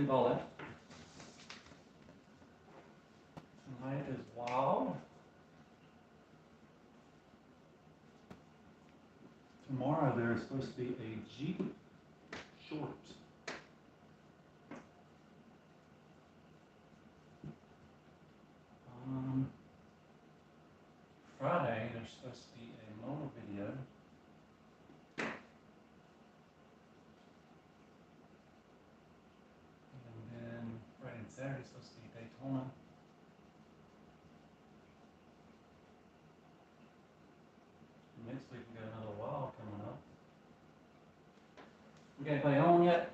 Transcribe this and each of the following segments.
call that? Tonight is wild. Tomorrow there is supposed to be a Jeep short. Friday there's supposed to be a motor video. And then Friday and Saturday is supposed to be Daytona. Next week we got another wild coming up. We got anybody on yet?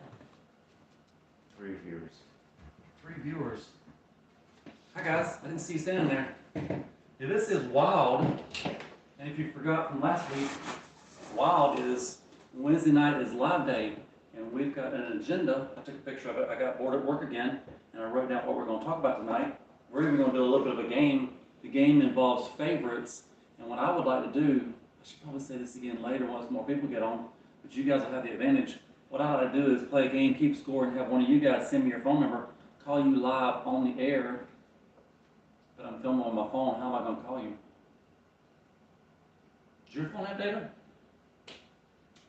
3 viewers. 3 viewers. Hi guys, I didn't see you standing there. Yeah, this is wild. And if you forgot from last week, wild is Wednesday night is live day. And we've got an agenda. I took a picture of it. I got bored at work again and I wrote down what we're going to talk about tonight. We're even going to do a little bit of a game. The game involves favorites. And what I would like to do, I should probably say this again later once more people get on, but you guys will have the advantage. What I like to do is play a game, keep score, and have one of you guys send me your phone number, call you live on the air. But I'm filming on my phone. How am I going to call you? Does your phone have data?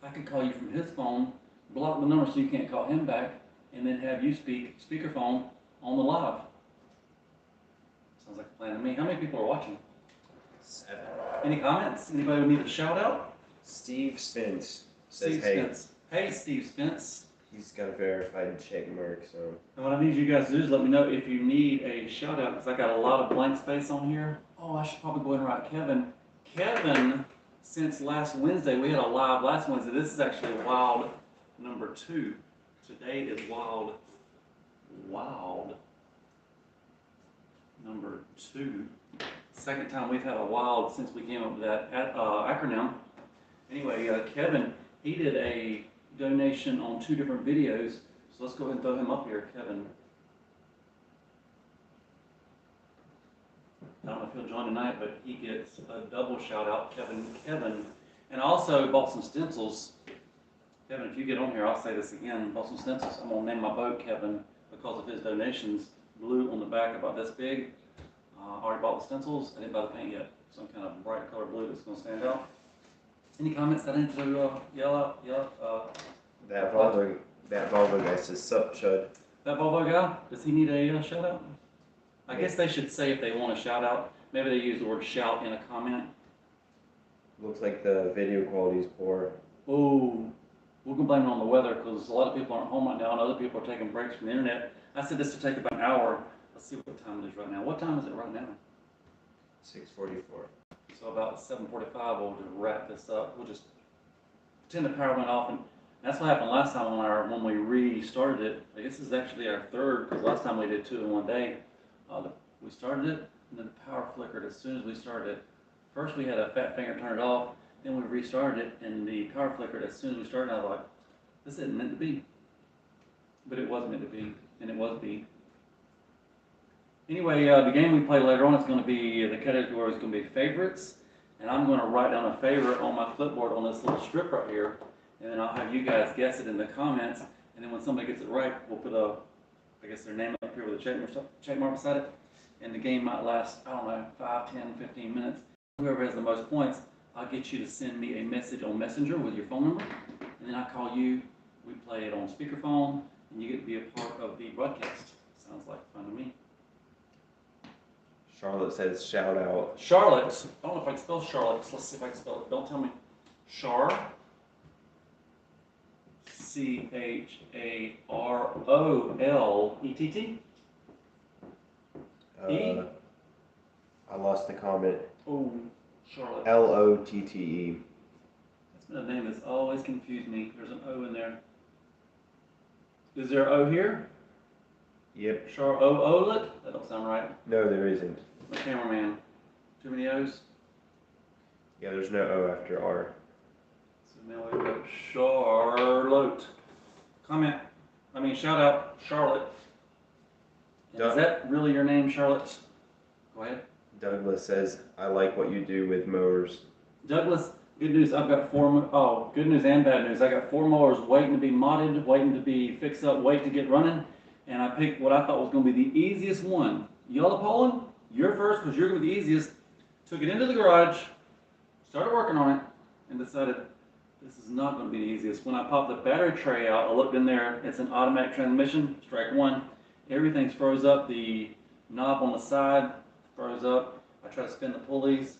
I could call you from his phone, block the number so you can't call him back, and then have you speak speakerphone on the live. Sounds like a plan to me. How many people are watching? 7. Any comments? Anybody would need a shout out? Steve Spence says, Steve hey. Spence. Hey, Steve Spence. He's got a verified check mark, so. And what I need you guys to do is let me know if you need a shout out, because I got a lot of blank space on here. Oh, I should probably go ahead and write Kevin. Kevin, since last Wednesday, we had a live last Wednesday. This is actually wild number 2. Today is wild number 2. Second time we've had a wild since we came up with that acronym. Anyway, Kevin, he did a donation on 2 different videos, so let's go ahead and throw him up here. Kevin, I don't know if he'll join tonight, but he gets a double shout out. Kevin, and I also bought some stencils. Kevin, if you get on here, I'll say this again, bought some stencils. I'm gonna name my boat Kevin because of his donations. Blue on the back about this big. I already bought the stencils. I didn't buy the paint yet. Some kind of bright color blue that's gonna stand out. Any comments that I need to yell out? That Volvo guy says, sup, Chud. That Volvo guy, does he need a shout out? I guess they should say if they want a shout out. Maybe they use the word shout in a comment. Looks like the video quality is poor. Oh, we're gonna blame it on the weather because a lot of people aren't home right now and other people are taking breaks from the internet. I said this to take about an hour. Let's see what time it is right now. What time is it right now? 6:44. So about 7:45, we'll just wrap this up. We'll just pretend the power went off, and that's what happened last time when we restarted it. I guess this is actually our 3rd, because last time we did 2 in one day. We started it, and then the power flickered as soon as we started it. First we had a fat finger turn it off, then we restarted it, and the power flickered as soon as we started. I was like, this isn't meant to be. But it was meant to be, and it was be. Anyway, the game we play later on is going to be, the category is going to be favorites, and I'm going to write down a favorite on my clipboard on this little strip right here, and then I'll have you guys guess it in the comments, and then when somebody gets it right, we'll put I guess their name up here with a check mark beside it, and the game might last, I don't know, 5, 10, 15 minutes. Whoever has the most points, I'll get you to send me a message on Messenger with your phone number, and then I call you, we play it on speakerphone, and you get to be a part of the broadcast. Sounds like fun to me. Charlotte says, shout out. Charlotte. I don't know if I can spell Charlotte. Let's see if I can spell it. Don't tell me. Charlotte. I lost the comment. Oh, Charlotte. Lotte. That's been a name that's always confused me. There's an O in there. Is there an O here? Yep. Charlotte? That don't sound right. No, there isn't. My cameraman. Too many O's? Yeah, there's no O after R. So now we've got Charlotte. Shout out Charlotte. And is that really your name, Charlotte? Go ahead. Douglas says, I like what you do with mowers. Douglas, good news. I've got 4, good news and bad news. I got 4 mowers waiting to be modded, waiting to be fixed up, waiting to get running. and I picked what I thought was going to be the easiest one. Yellow Poland, you're first because you're going to be the easiest. Took it into the garage, started working on it, and decided this is not going to be the easiest. When I popped the battery tray out, I looked in there. It's an automatic transmission, strike one. Everything's froze up. The knob on the side froze up. I tried to spin the pulleys,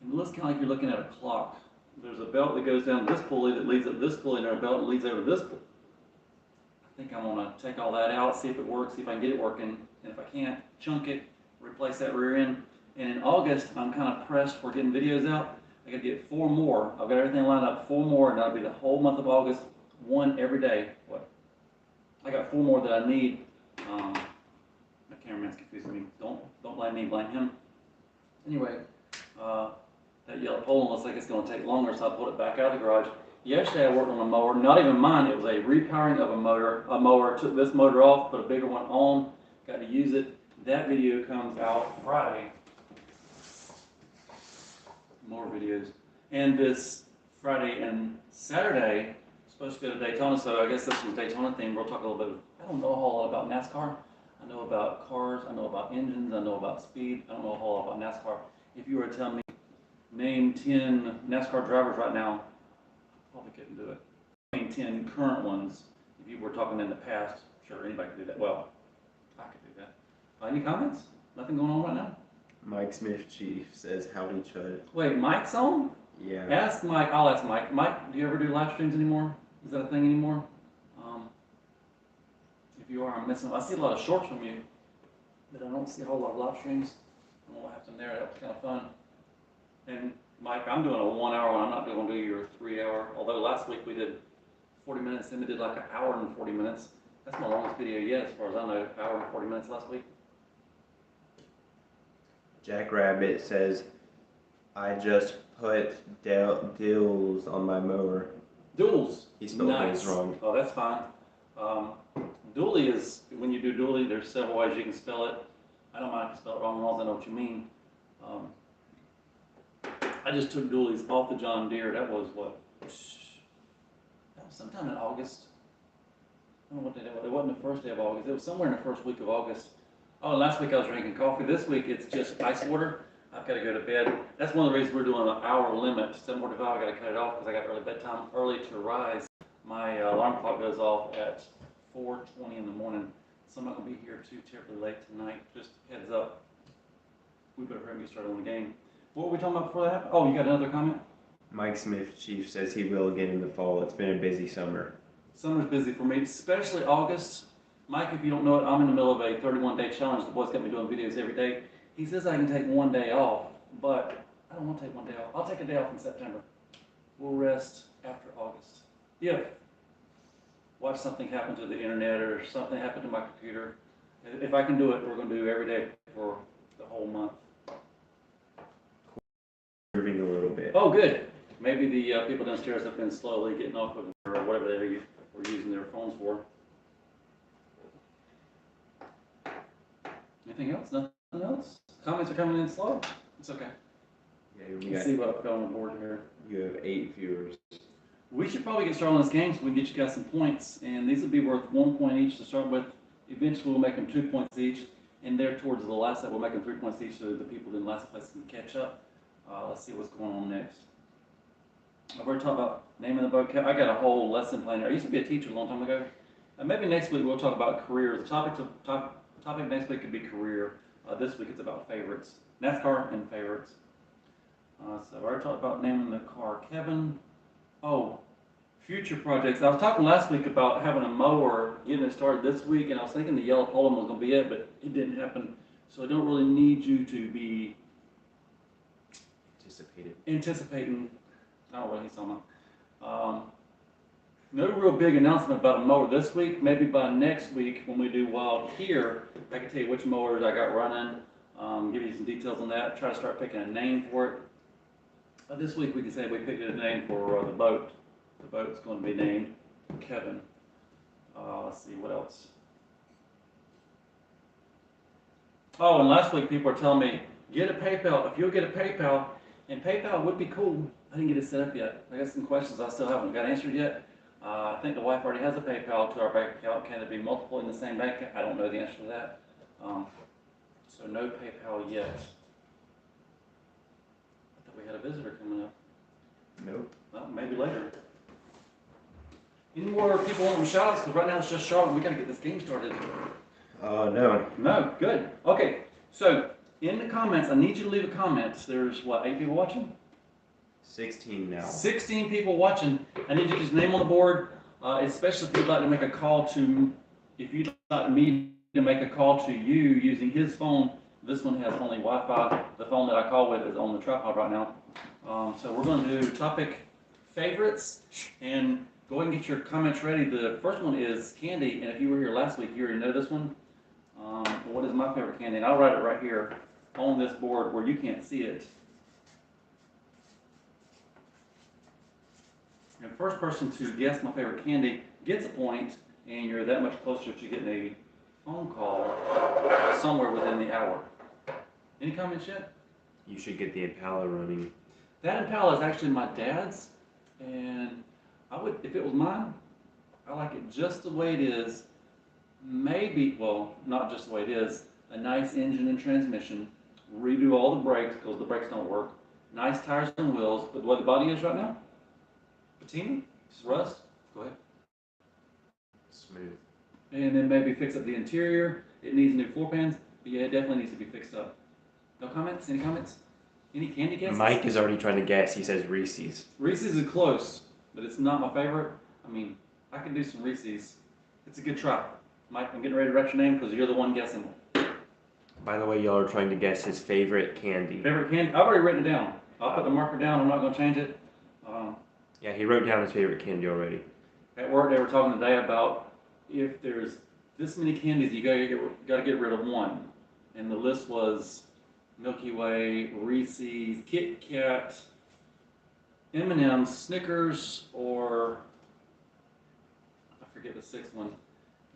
and it looks kind of like you're looking at a clock. There's a belt that goes down this pulley that leads up this pulley, and there's a belt that leads over this pulley. I think I'm gonna take all that out, see if it works, see if I can get it working, and if I can't, chunk it, replace that rear end. And in August, I'm kind of pressed for getting videos out. I gotta get 4 more. I've got everything lined up, 4 more, and that'll be the whole month of August, 1 every day. What? I got 4 more that I need. My cameraman's confusing me. Don't blame me, blame him. Anyway, that yellow Poland looks like it's gonna take longer, so I pulled it back out of the garage. Yesterday I worked on a mower, not even mine, it was a repowering of a motor. A mower, took this motor off, put a bigger one on, got to use it. That video comes out Friday. More videos. And this Friday and Saturday, supposed to go to Daytona, so I guess this is Daytona theme. We'll talk a little bit. I don't know a whole lot about NASCAR. I know about cars, I know about engines, I know about speed. I don't know a whole lot about NASCAR. If you were to tell me, name 10 NASCAR drivers right now, probably couldn't do it. Name 10 current ones. If you were talking in the past, sure, anybody could do that. Well, I could do that. Any comments? Nothing going on right now? Mike Smith Chief says, howdy Chud. Wait, Mike's on? Yeah. Ask Mike, I'll ask Mike. Mike, do you ever do live streams anymore? Is that a thing anymore? If you are, I'm missing. I see a lot of shorts from you, but I don't see a whole lot of live streams. I don't know what happened there. That was kind of fun. And Mike, I'm doing a 1 hour one. I'm not going to do your 3 hour. Although last week we did 40 minutes, then we did like an hour and 40 minutes. That's my longest video yet, as far as I know. Hour and 40 minutes last week. Jack Rabbit says, I just put dills on my mower. Duals. He spelled nice. things wrong. Oh, that's fine. Dually is, when you do dually, there's several ways you can spell it. I don't mind if you spell it wrong, as long as I know what you mean. I just took dualies off the John Deere. That was what? That was sometime in August. I don't know what day that was. It wasn't the first day of August. It was somewhere in the first week of August. Oh, last week I was drinking coffee. This week it's just ice water. I've got to go to bed. That's one of the reasons we're doing an hour limit. 7:45, I got to cut it off because I got early bedtime, early to rise. My alarm clock goes off at 4:20 in the morning, so I'm not going to be here too terribly late tonight. Just heads up. We better hurry and get started on the game. What were we talking about before that happened? Oh, you got another comment? Mike Smith Chief says he will again in the fall. It's been a busy summer. Summer's busy for me, especially August. Mike, if you don't know it, I'm in the middle of a 31-day challenge. The boy's got me doing videos every day. He says I can take 1 day off, but I don't want to take 1 day off. I'll take a day off in September. We'll rest after August. If watch something happen to the internet or something happen to my computer, if I can do it, we're going to do every day for the whole month. Moving a little bit. Oh, good. Maybe the people downstairs have been slowly getting off of or whatever they were using their phones for. Anything else? Nothing else? Comments are coming in slow. It's okay. Yeah, Let's see what I've got on the board here. You have 8 viewers. We should probably get started on this game so we can get you guys some points. And these will be worth 1 point each to start with. Eventually we'll make them 2 points each. And there towards the last side we'll make them 3 points each so the people in last place can catch up. Let's see what's going on next. I've already talked about naming the boat. I got a whole lesson plan. I used to be a teacher a long time ago. Maybe next week we'll talk about careers. The topic next week could be career. This week it's about favorites. NASCAR and favorites. So I already talked about naming the car. Kevin. Oh, future projects. I was talking last week about having a mower, getting it started this week, and I was thinking the yellow Poland was going to be it, but it didn't happen. So I don't really need you to be anticipating. I don't know what he's talking about. No real big announcement about a mower this week. Maybe by next week when we do Wild here, I can tell you which mowers I got running, give you some details on that, try to start picking a name for it. This week we can say we picked a name for the boat. The boat's going to be named Kevin. Let's see, what else? Oh, and last week people were telling me, get a PayPal. If you'll get a PayPal, and PayPal would be cool. I didn't get it set up yet. I got some questions I still haven't got answered yet. I think the wife already has a PayPal to our bank account. Can it be multiple in the same bank? I don't know the answer to that. So no PayPal yet. I thought we had a visitor coming up. Nope. Well, maybe later. Any more people want shout outs? Because right now it's just Charlotte. We got to get this game started. No. No, good. Okay, so in the comments, I need you to leave a comment. There's what, 8 people watching? 16 now. 16 people watching. I need you to just name on the board, especially if you'd like to make a call to, if you'd like me to make a call to you using his phone. This one has only Wi-Fi. The phone that I call with is on the tripod right now. So we're going to do topic favorites, and go ahead and get your comments ready. The first one is candy, and if you were here last week, you already know this one. What is my favorite candy? And I'll write it right here on this board where you can't see it. And the first person to guess my favorite candy gets a point, and you're that much closer to getting a phone call somewhere within the hour. Any comments yet? You should get the Impala running. That Impala is actually my dad's, and I would, if it was mine, I like it just the way it is. Maybe, well, not just the way it is, a nice engine and transmission, redo all the brakes because the brakes don't work, nice tires and wheels, but the way the body is right now, patina, rust, go ahead. Smooth. And then maybe fix up the interior. It needs new floor pans, but yeah, it definitely needs to be fixed up. No comments? Any comments? Any candy guesses? Mike is already trying to guess. He says Reese's. Reese's is close, but it's not my favorite. I mean, I can do some Reese's. It's a good try. Mike, I'm getting ready to write your name because you're the one guessing. By the way, y'all are trying to guess his favorite candy. Favorite candy? I've already written it down. I'll put the marker down. I'm not going to change it. Yeah, he wrote down his favorite candy already. At work, they were talking today about if there's this many candies, you got to get rid of one. And the list was Milky Way, Reese's, Kit Kat, M&M's, Snickers, or I forget the sixth one.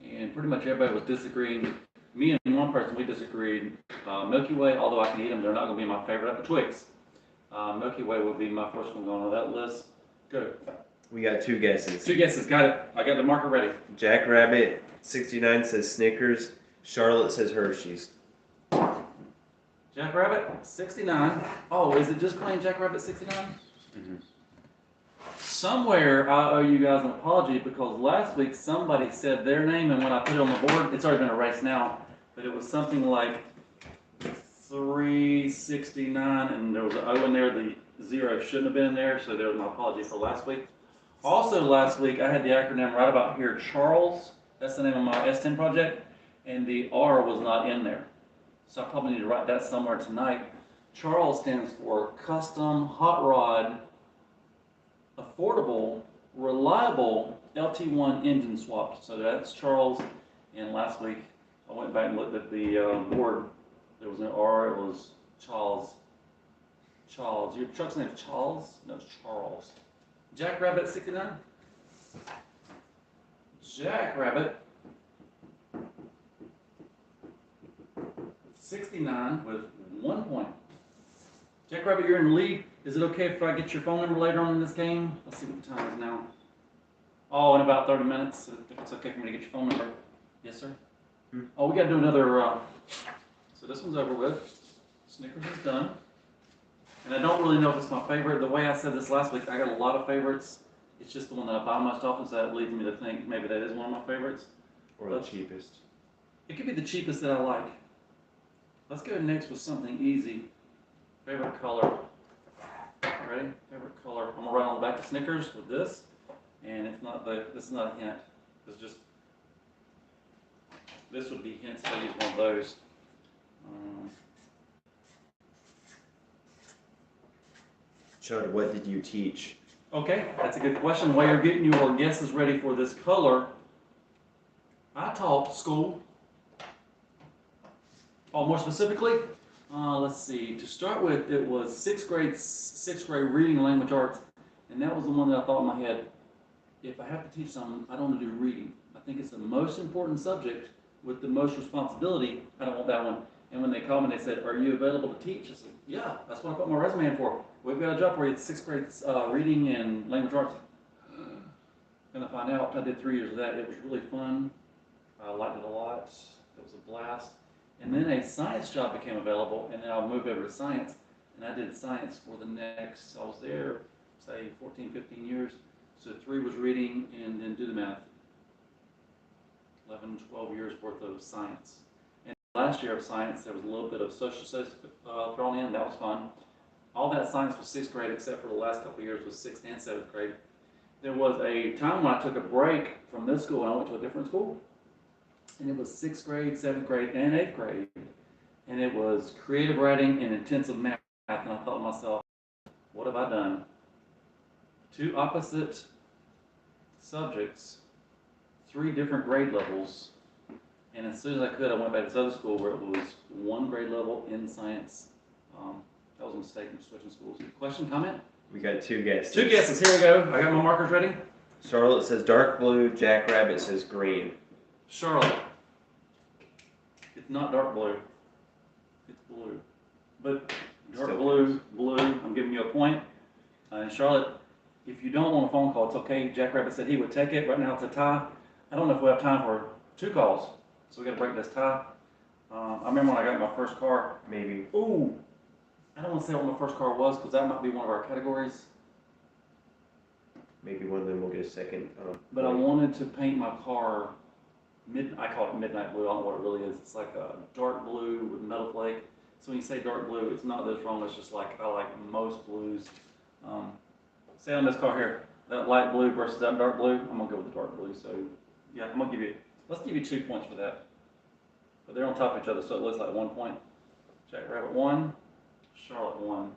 And pretty much everybody was disagreeing. Me and one person, we disagreed. Milky Way, although I can eat them, they're not going to be my favorite. The Twix. Milky Way would be my first one going on that list. Go. We got 2 guesses. 2 guesses. Got it. I got the marker ready. Jackrabbit 69 says Snickers. Charlotte says Hershey's. Jackrabbit 69. Oh, is it just plain Jackrabbit 69? Mm-hmm. Somewhere I owe you guys an apology because last week somebody said their name, and when I put it on the board, it's already been erased now, but it was something like 369, and there was an O in there. The 0 shouldn't have been in there, so there was my apology for last week. Also last week I had the acronym right about here, Charles. That's the name of my S10 project, and the R was not in there. So I probably need to write that somewhere tonight. Charles stands for Custom Hot Rod Affordable Reliable LT1 Engine Swap. So that's Charles. And last week I went back and looked at the board. There was no R. It was Charles. Charles. Your truck's name is Charles? No, it's Charles. Jackrabbit 69. Jackrabbit 69 with 1 point. Jackrabbit, you're in the lead. Is it okay if I get your phone number later on in this game? Let's see what the time is now. Oh, in about 30 minutes. If it's okay for me to get your phone number. Yes, sir? Oh, we got to do another. So this one's over with. Snickers is done. And I don't really know if it's my favorite. The way I said this last week, I got a lot of favorites. It's just the one that I buy most often, so that leads me to think maybe that is one of my favorites. Or the cheapest. It could be the cheapest that I like. Let's go next with something easy. Favorite color. Ready? Favorite color. I'm gonna write on the back of Snickers with this, and it's not this is not a hint. It's just this would be hints if I use one of those. Chud, what did you teach? Okay, that's a good question. While you're getting your guesses ready for this color, I taught school. Oh, more specifically, let's see. To start with, it was sixth grade reading and language arts, and that was the one that I thought in my head, if I have to teach something, I don't want to do reading. I think it's the most important subject with the most responsibility. I don't want that one. And when they called me, they said, "Are you available to teach?" I said, "Yeah, that's what I put my resume in for. We've got a job for you. It's sixth grade reading and language arts." gonna find out. I did 3 years of that. It was really fun. I liked it a lot. It was a blast. And then a science job became available, and then I moved over to science, and I did science for the next, I was there, say, 14, 15 years. So 3 was reading, and then do the math, 11, 12 years worth of science. And last year of science, there was a little bit of social studies thrown in. That was fun. All that science was 6th grade, except for the last couple of years was 6th and 7th grade. There was a time when I took a break from this school and I went to a different school. And it was 6th grade, 7th grade, and 8th grade. And it was creative writing and intensive math. And I thought to myself, what have I done? 2 opposite subjects, 3 different grade levels. And as soon as I could, I went back to this other school where it was 1 grade level in science. That was a mistake in switching schools. Question, comment? We got 2 guesses. 2 guesses. Here we go. I got my markers ready. Charlotte says dark blue. Jackrabbit says green. Charlotte. It's not dark blue. It's blue. But dark Still blue, blue, I'm giving you a point. And Charlotte, if you don't want a phone call, it's okay. Jackrabbit said he would take it. Right now it's a tie. I don't know if we have time for 2 calls. So we got to break this tie. I remember when I got my first car. Maybe. Ooh. I don't want to say what my first car was because that might be one of our categories. Maybe one of them will get a second. But I wanted to paint my car, I call it midnight blue. I don't know what it really is. It's like a dark blue with metal flake. So when you say dark blue, it's not this wrong. It's just like I like most blues. Say on this car here, that light blue versus that dark blue, I'm going to go with the dark blue. So yeah, I'm going to give you, let's give you 2 points for that. But they're on top of each other, so it looks like 1 point. Jackrabbit 1. Charlotte 1.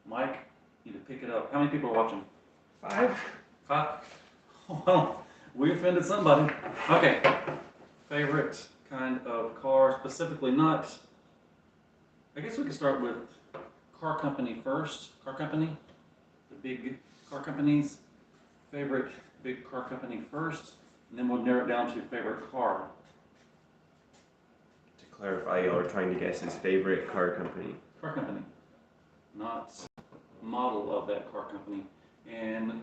Mike, you need to pick it up. How many people are watching? 5. 5? Well, we offended somebody. Okay. Favorite kind of car, specifically not. I guess we could start with car company first. Car company, the big car companies. Favorite big car company first, and then we'll narrow it down to favorite car. To clarify, y'all are trying to guess his favorite car company. Car company, not model of that car company. And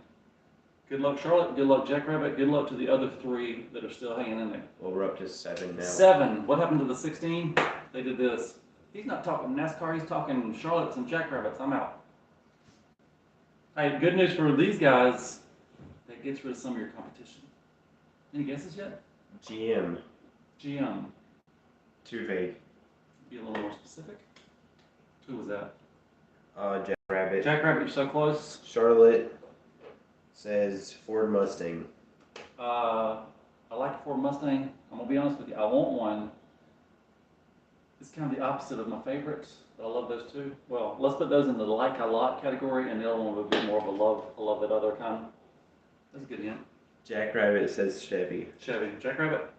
good luck, Charlotte. Good luck, Jackrabbit. Good luck to the other 3 that are still hanging in there. Well, we're up to 7 now. 7. What happened to the 16? They did this. He's not talking NASCAR. He's talking Charlottes and Jackrabbits. I'm out. Hey, good news for these guys. That gets rid of some of your competition. Any guesses yet? GM. GM. Too vague. Be a little more specific. Who was that? Jackrabbit. Jackrabbit, you're so close. Charlotte says Ford Mustang. I like the Ford Mustang. I'm going to be honest with you. I want one. It's kind of the opposite of my favorites, but I love those 2. Well, let's put those in the like a lot category, and the other one would be more of a love that other kind. That's a good hint. Jackrabbit says Chevy. Chevy. Jackrabbit.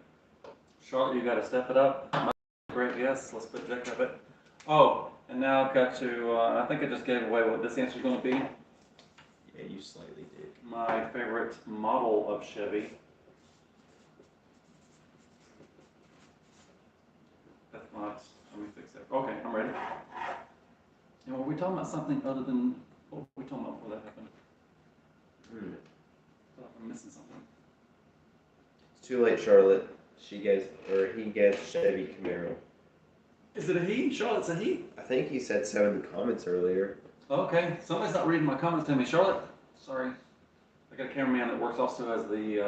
Charlotte, you got to step it up. Great guess. Let's put Jackrabbit. Oh, and now I've got to, I think I just gave away what this answer is going to be. Yeah, you slightly did. My favorite model of Chevy. That's not, let me fix that. Okay, I'm ready. And were we talking about something other than, what were we talking about before that happened? I feel like I'm missing something. It's too late, Charlotte. He guessed Chevy Camaro. Is it a he? Charlotte's a he? I think he said so in the comments earlier. Okay, somebody's not reading my comments to me. Charlotte, sorry. I got a cameraman that works also as the,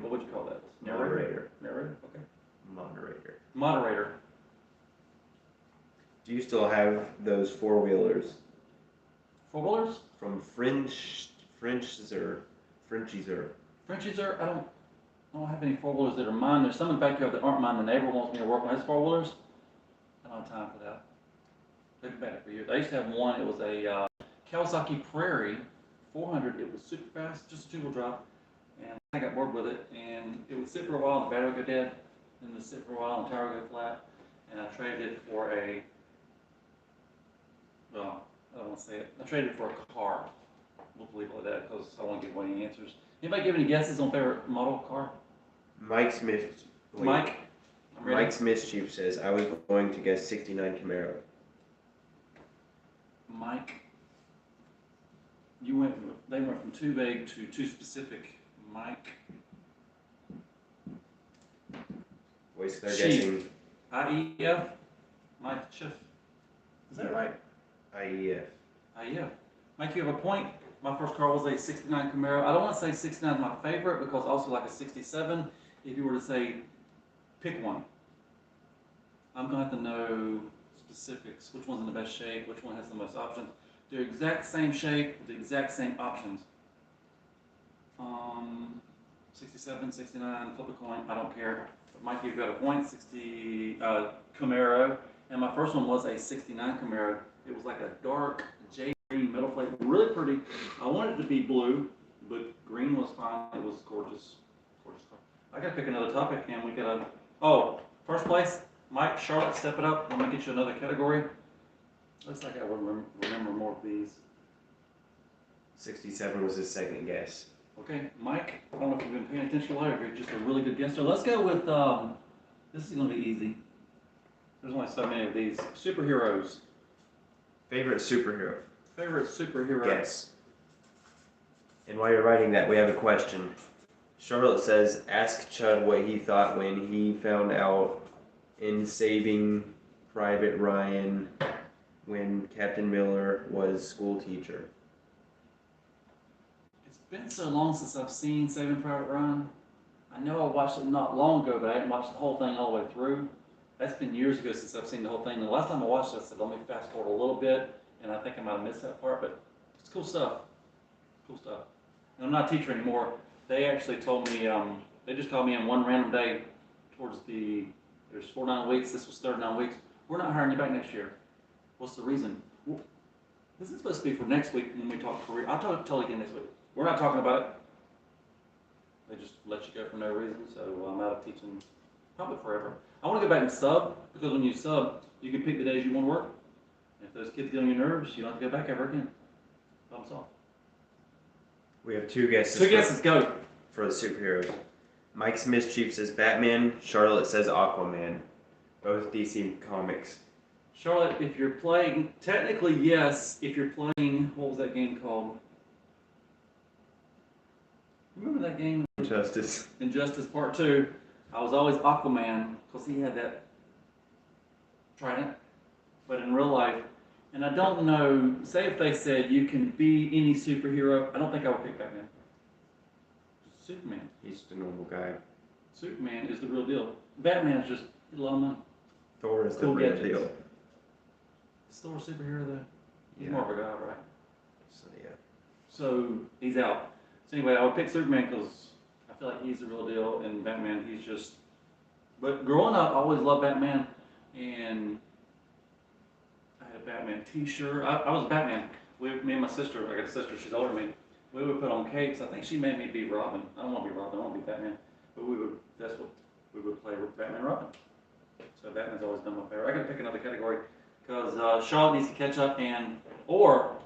what would you call that? Moderator. Narrator, okay. Moderator. Moderator. Do you still have those 4-wheelers? 4-wheelers? From Frenchies Frenchies are, I don't have any 4-wheelers that are mine. There's some in the backyard that aren't mine. The neighbor wants me to work on his 4-wheelers. I don't have time for that. They've been back for years. I used to have one. It was a Kawasaki Prairie 400. It was super fast, just a 2-wheel drive. And I got bored with it, and it would sit for a while, and the battery would go dead. Then it would sit for a while, and the tire would go flat. And I traded it for a, well, I don't want to say it. I traded it for a car. We'll leave it like that because I won't give away any answers. Anybody give any guesses on favorite model car? Mike Smith. Wait. Mike? Mike's Mischief says, I was going to guess 69 Camaro. Mike, they went from too vague to too specific. Mike. Voice they're Chief. guessing. IEF. Mike Chief. Is that right? IEF. IEF. Mike, you have a point. My first car was a 69 Camaro. I don't want to say 69 is my favorite because I also like a 67. If you were to say, pick one. I'm going to have to know specifics. Which one's in the best shape? Which one has the most options? The exact same shape, the exact same options. 67, 69, flip a coin, I don't care. But Mike, you've got a point, 60 Camaro. And my first one was a 69 Camaro. It was like a dark jade green metal plate, really pretty. I wanted it to be blue, but green was fine. It was gorgeous, gorgeous car. I gotta pick another topic, and we gotta. Oh, first place, Mike, Charlotte, step it up. Let me get you another category. Looks like I would remember more of these. 67 was his second guess. Okay, Mike, I don't know if you've been paying attention a lot, or if you're just a really good guesser. Let's go with, this is gonna be easy. There's only so many of these. Superheroes. Favorite superhero? Favorite superhero? Yes. And while you're writing that, we have a question. Charlotte says, ask Chud what he thought when he found out in Saving Private Ryan when Captain Miller was school teacher. It's been so long since I've seen Saving Private Ryan. I know I watched it not long ago, but I didn't watch the whole thing all the way through. That's been years ago since I've seen the whole thing. And the last time I watched it, I said, let me fast forward a little bit, and I think I might have missed that part, but it's cool stuff. Cool stuff. And I'm not a teacher anymore. They actually told me, they just called me in one random day towards there's 49 weeks, this was 39 weeks. We're not hiring you back next year. What's the reason? Well, this is supposed to be for next week when we talk career. I'll tell you again next week. We're not talking about it. They just let you go for no reason, so I'm out of teaching probably forever. I want to go back and sub, because when you sub, you can pick the days you want to work. If those kids get on your nerves, you don't have to go back ever again. Problem solved. We have two guesses. Two guesses, go. For the superheroes. Mike's Mischief says Batman. Charlotte says Aquaman. Both DC comics. Charlotte, if you're playing, technically yes, if you're playing, what was that game called? Remember that game? Injustice. Injustice Part 2. I was always Aquaman, because he had that trident, but in real life, and I don't know, say if they said you can be any superhero, I don't think I would pick Batman. Superman. He's the normal guy. Superman is the real deal. Batman is just a lot of money. Thor is Cool the real gadgets. deal. Is Thor a superhero though? He's Yeah. more of a guy, right? So yeah. So he's out. So anyway, I would pick Superman because I feel like he's the real deal, and Batman, he's just. But growing up, I always loved Batman, and I had a Batman T-shirt. I was Batman. Me and my sister. I got a sister. She's older than me. We would put on capes. I think she made me be Robin. I don't want to be Robin. I want to be Batman. But that's what we would play Batman and Robin. So Batman's always been my favorite. I got to pick another category because Charlotte needs to catch up, or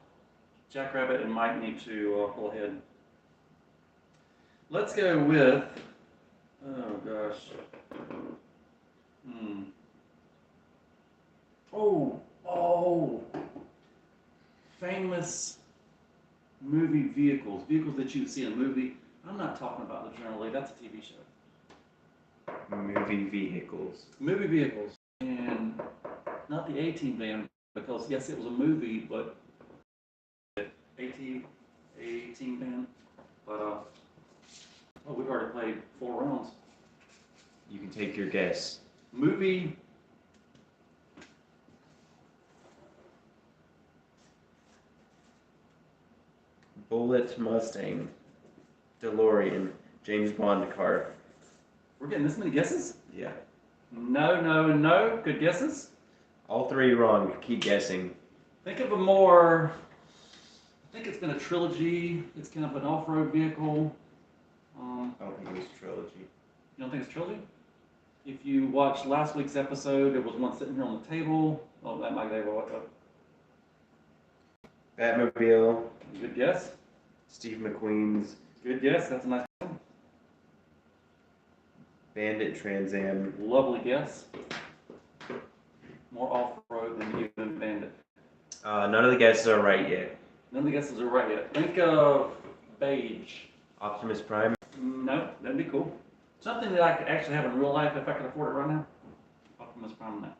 Jackrabbit and Mike need to pull ahead. Let's go with. Oh gosh. Oh. Famous movie vehicles that you would see in a movie. I'm not talking about the General Lee, that's a TV show. Movie vehicles. Movie vehicles, and not the A-Team van, because yes, it was a movie, but A-Team van. But we've already played 4 rounds. You can take your guess. Movie. Bullet, Mustang, DeLorean, James Bond car. We're getting this many guesses? Yeah. No. Good guesses? All 3 wrong. Keep guessing. Think of a more. I think it's been a trilogy. It's kind of an off-road vehicle. I don't think it was a trilogy. You don't think it's a trilogy? If you watched last week's episode, there was one sitting here on the table. Oh, that might be what. Batmobile. Good guess. Steve McQueen's. Good guess. That's a nice one. Bandit Trans Am. Lovely guess. More off-road than even Bandit. None of the guesses are right yet. None of the guesses are right yet. Think of beige. Optimus Prime. No, that'd be cool. Something that I could actually have in real life if I could afford it right now. Optimus Prime that.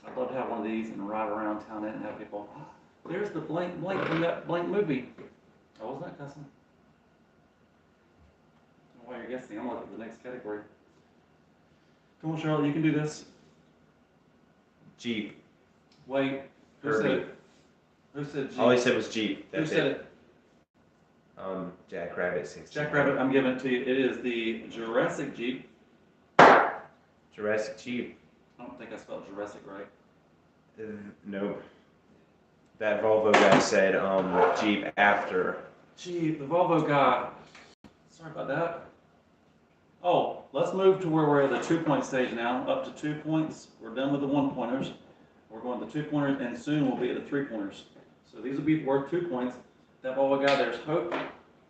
I'd love to have one of these and ride around town and have people, "Oh, there's the blank from that blank movie." I was not cussing. While you're guessing, I'm looking at the next category. Come on, Charlotte, you can do this. Jeep. Wait, who said Herbie. it? Who said Jeep? All he said was Jeep. Who That's said it. it? Jackrabbit 16. Jackrabbit, I'm giving it to you. It is the Jurassic Jeep. Jurassic Jeep. I don't think I spelled Jurassic right. Nope. That Volvo guy said Jeep after. Gee, the Volvo guy. Sorry about that. Oh, let's move to where we're at the 2-point stage now. Up to 2 points. We're done with the 1-pointers. We're going to 2-pointers, and soon we'll be at the 3-pointers. So these will be worth 2 points. That Volvo guy, there's hope.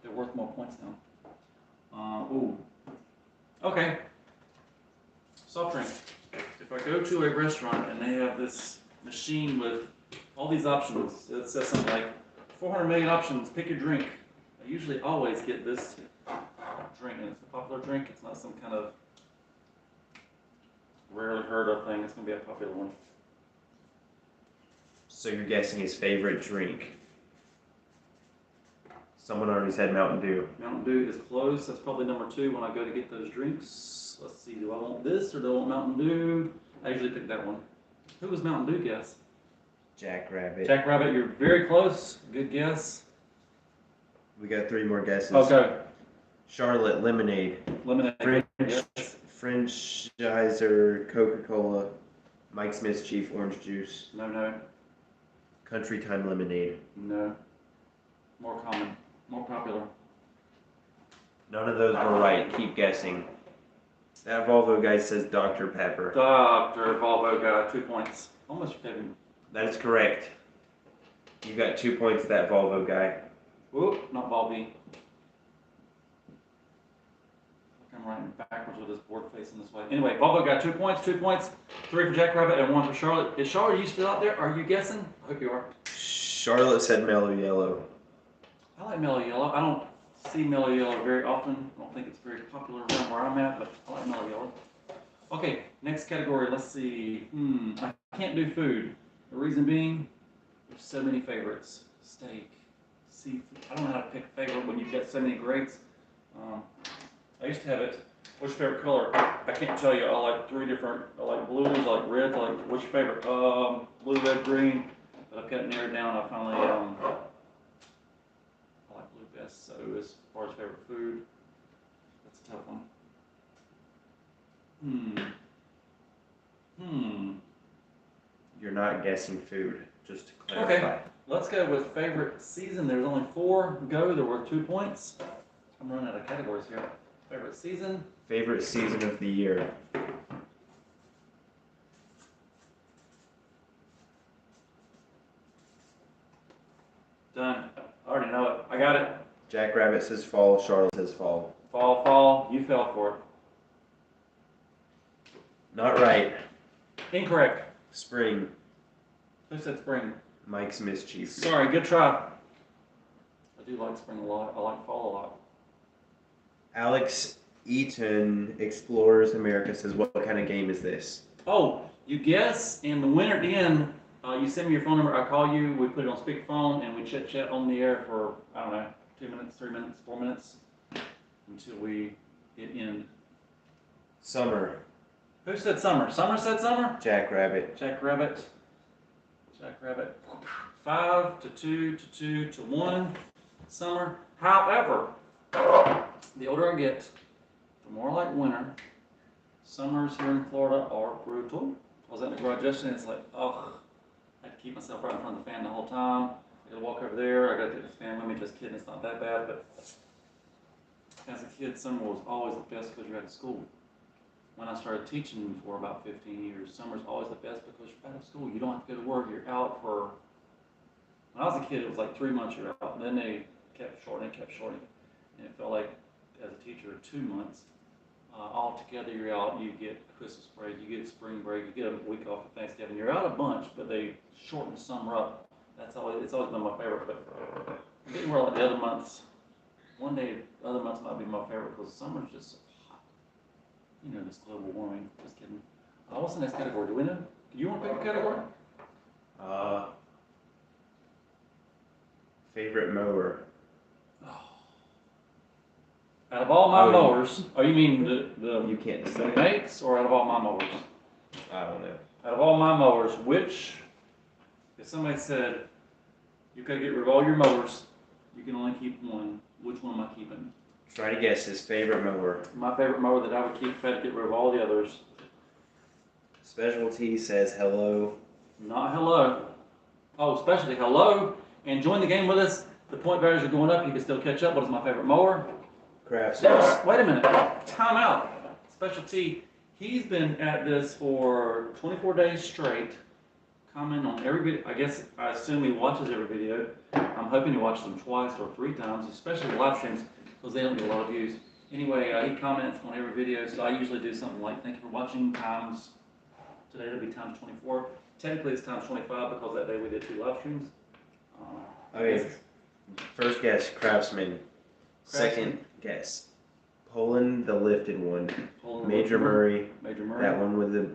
They're worth more points now. Ooh. Okay. Soft drink. If I go to a restaurant and they have this machine with all these options, it says something like 400 million options, pick your drink. I usually always get this drink, and it's a popular drink. It's not some kind of rarely heard of thing. It's going to be a popular one. So you're guessing his favorite drink. Someone already said Mountain Dew. Mountain Dew is close. That's probably number 2 when I go to get those drinks. Let's see, do I want this or do I want Mountain Dew? I usually pick that one. Who was Mountain Dew guess? Jackrabbit. Jackrabbit, you're very close. Good guess. We got 3 more guesses. Okay. Charlotte Lemonade. Lemonade. French, Yes. Franchiser Coca-Cola. Mike Smith's Chief Orange Juice. No, no, Country Time Lemonade. no. More common. More popular. None of those were right. Keep guessing. That Volvo guy says Dr. Pepper. Dr. Volvo guy, 2 points. Almost forgetting. That is correct. You got 2 points, that Volvo guy. Whoop, not Volby. I'm writing backwards with this board facing this way. Anyway, Volvo got 2 points, 2 points, 3 for Jackrabbit and 1 for Charlotte. Is Charlotte, are you still out there? Are you guessing? I hope you are. Charlotte said Mellow Yellow. I like Mellow Yellow. I don't see Mellow Yellow very often. I don't think it's very popular around where I'm at, but I like Mellow Yellow. Okay, next category. Let's see. I can't do food. The reason being, there's so many favorites. Steak, seafood. I don't know how to pick a favorite when you've got so many greats. I used to have it. What's your favorite color? I can't tell you. I like 3 different. I like blues, I like reds. I like, what's your favorite? Blue, red, green. But I've got it narrowed down. I finally, I like blue best. So as far as favorite food, that's a tough one. You're not guessing food, just to clarify. Okay, let's go with favorite season. There's only 4 go. They're worth 2 points. I'm running out of categories here. Favorite season. Favorite season of the year. Done. I already know it. I got it. Jackrabbit says fall, Charlotte says fall. Fall, fall. You fell for it. Not right. Incorrect. Spring. Who said spring? Mike Smith's Chief. Sorry, good try. I do like spring a lot. I like fall a lot. Alex Eaton, Explorers America, says, what kind of game is this? Oh, you guess, and the winner at the end, you send me your phone number, I call you, we put it on speakerphone, and we chit-chat on the air for, I don't know, 2 minutes, 3 minutes, 4 minutes, until we hit end. Summer. Who said summer? Summer said summer? Jackrabbit. Jackrabbit. Jackrabbit. 5 to 2 to 2 to 1. Summer. However, the older I get, the more I like winter. Summers here in Florida are brutal. I was at the garage yesterday and it's like, oh, I had to keep myself right in front of the fan the whole time. I gotta walk over there, I gotta take this fan with me, just kidding, it's not that bad, but as a kid, summer was always the best because you're out of school. When I started teaching for about 15 years, summer's always the best because you're out of school. You don't have to go to work, you're out for, when I was a kid, it was like 3 months you're out, and then they kept shortening, and it felt like, as a teacher, 2 months. All together, you're out, you get Christmas break, you get spring break, you get a week off of Thanksgiving. You're out a bunch, but they shorten summer up. It's always been my favorite, but I'm getting more like the other months. One day, The other months might be my favorite because summer's just so hot. You know, this global warming. Just kidding. What's the next category? Do we know? Do you want to pick a category? Favorite mower. Out of all my mowers, oh, you mean the You can't the decide. makes or out of all my mowers? I don't know. Out of all my mowers, which, if somebody said, you gotta get rid of all your mowers, you can only keep one, which one am I keeping? Try to guess his favorite mower. My favorite mower that I would keep if I had to get rid of all the others. Specialty says hello. Not hello. Oh, specialty, hello, and join the game with us. The point values are going up, you can still catch up. What is my favorite mower? Craftsman. Wait a minute, time out. Specialty, he's been at this for 24 days straight, commenting on every video. I assume he watches every video. I'm hoping he watches them twice or 3 times, especially the live streams, because they don't get a lot of views. Anyway, he comments on every video, so I usually do something like, thank you for watching, times, today it'll be times 24. Technically it's times 25 because that day we did 2 live streams. Okay, first guess, Craftsman. Second guess, Poland, the lifted one. Major Murray. Major Murray. That one with the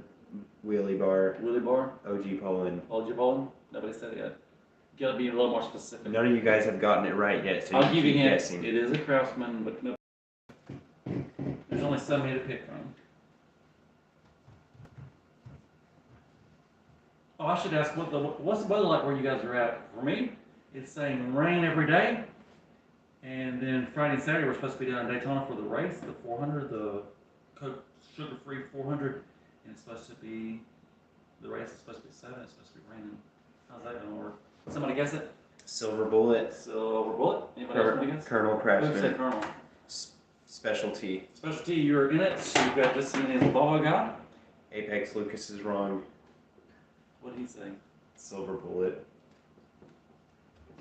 wheelie bar. Wheelie bar. OG Poland. OG Poland. Nobody said it yet. You gotta be a little more specific. None of you guys have gotten it right yet, so I'll give you keep hints. guessing. It is a Craftsman, but no. There's only so many to pick from. Oh, I should ask what's the weather like where you guys are at? For me, it's saying rain every day. And then Friday and Saturday, we're supposed to be down in Daytona for the race, the 400, the Coke sugar-free 400. And it's supposed to be, the race is supposed to be 7, it's supposed to be raining. How's that going to work? Somebody guess it? Silver Bullet. Silver Bullet? Anybody else want to guess? Colonel Who Craftsman. said Colonel? Specialty. Specialty, you're in it. So you've got just as many as the Volvo guy. Apex Lucas is wrong. What did he say? Silver Bullet.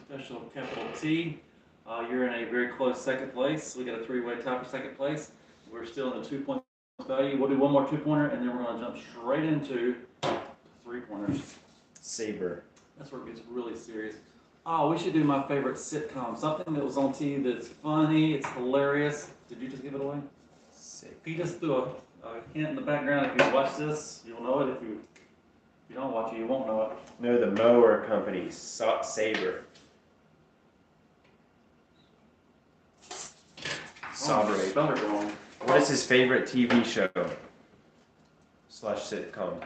Special capital T. You're in a very close second place. We got a 3-way tie for second place. We're still in the 2-point value. We'll do one more 2-pointer, and then we're going to jump straight into 3-pointers. Saber. That's where it gets really serious. Oh, we should do my favorite sitcom. Something that was on TV that's funny, it's hilarious. Did you just give it away? Sick. He just threw a hint in the background. If you watch this, you'll know it. If you don't watch it, you won't know it. No, the mower company. Saber. Sabre. Spell it wrong. What is his favorite TV show? / sitcom.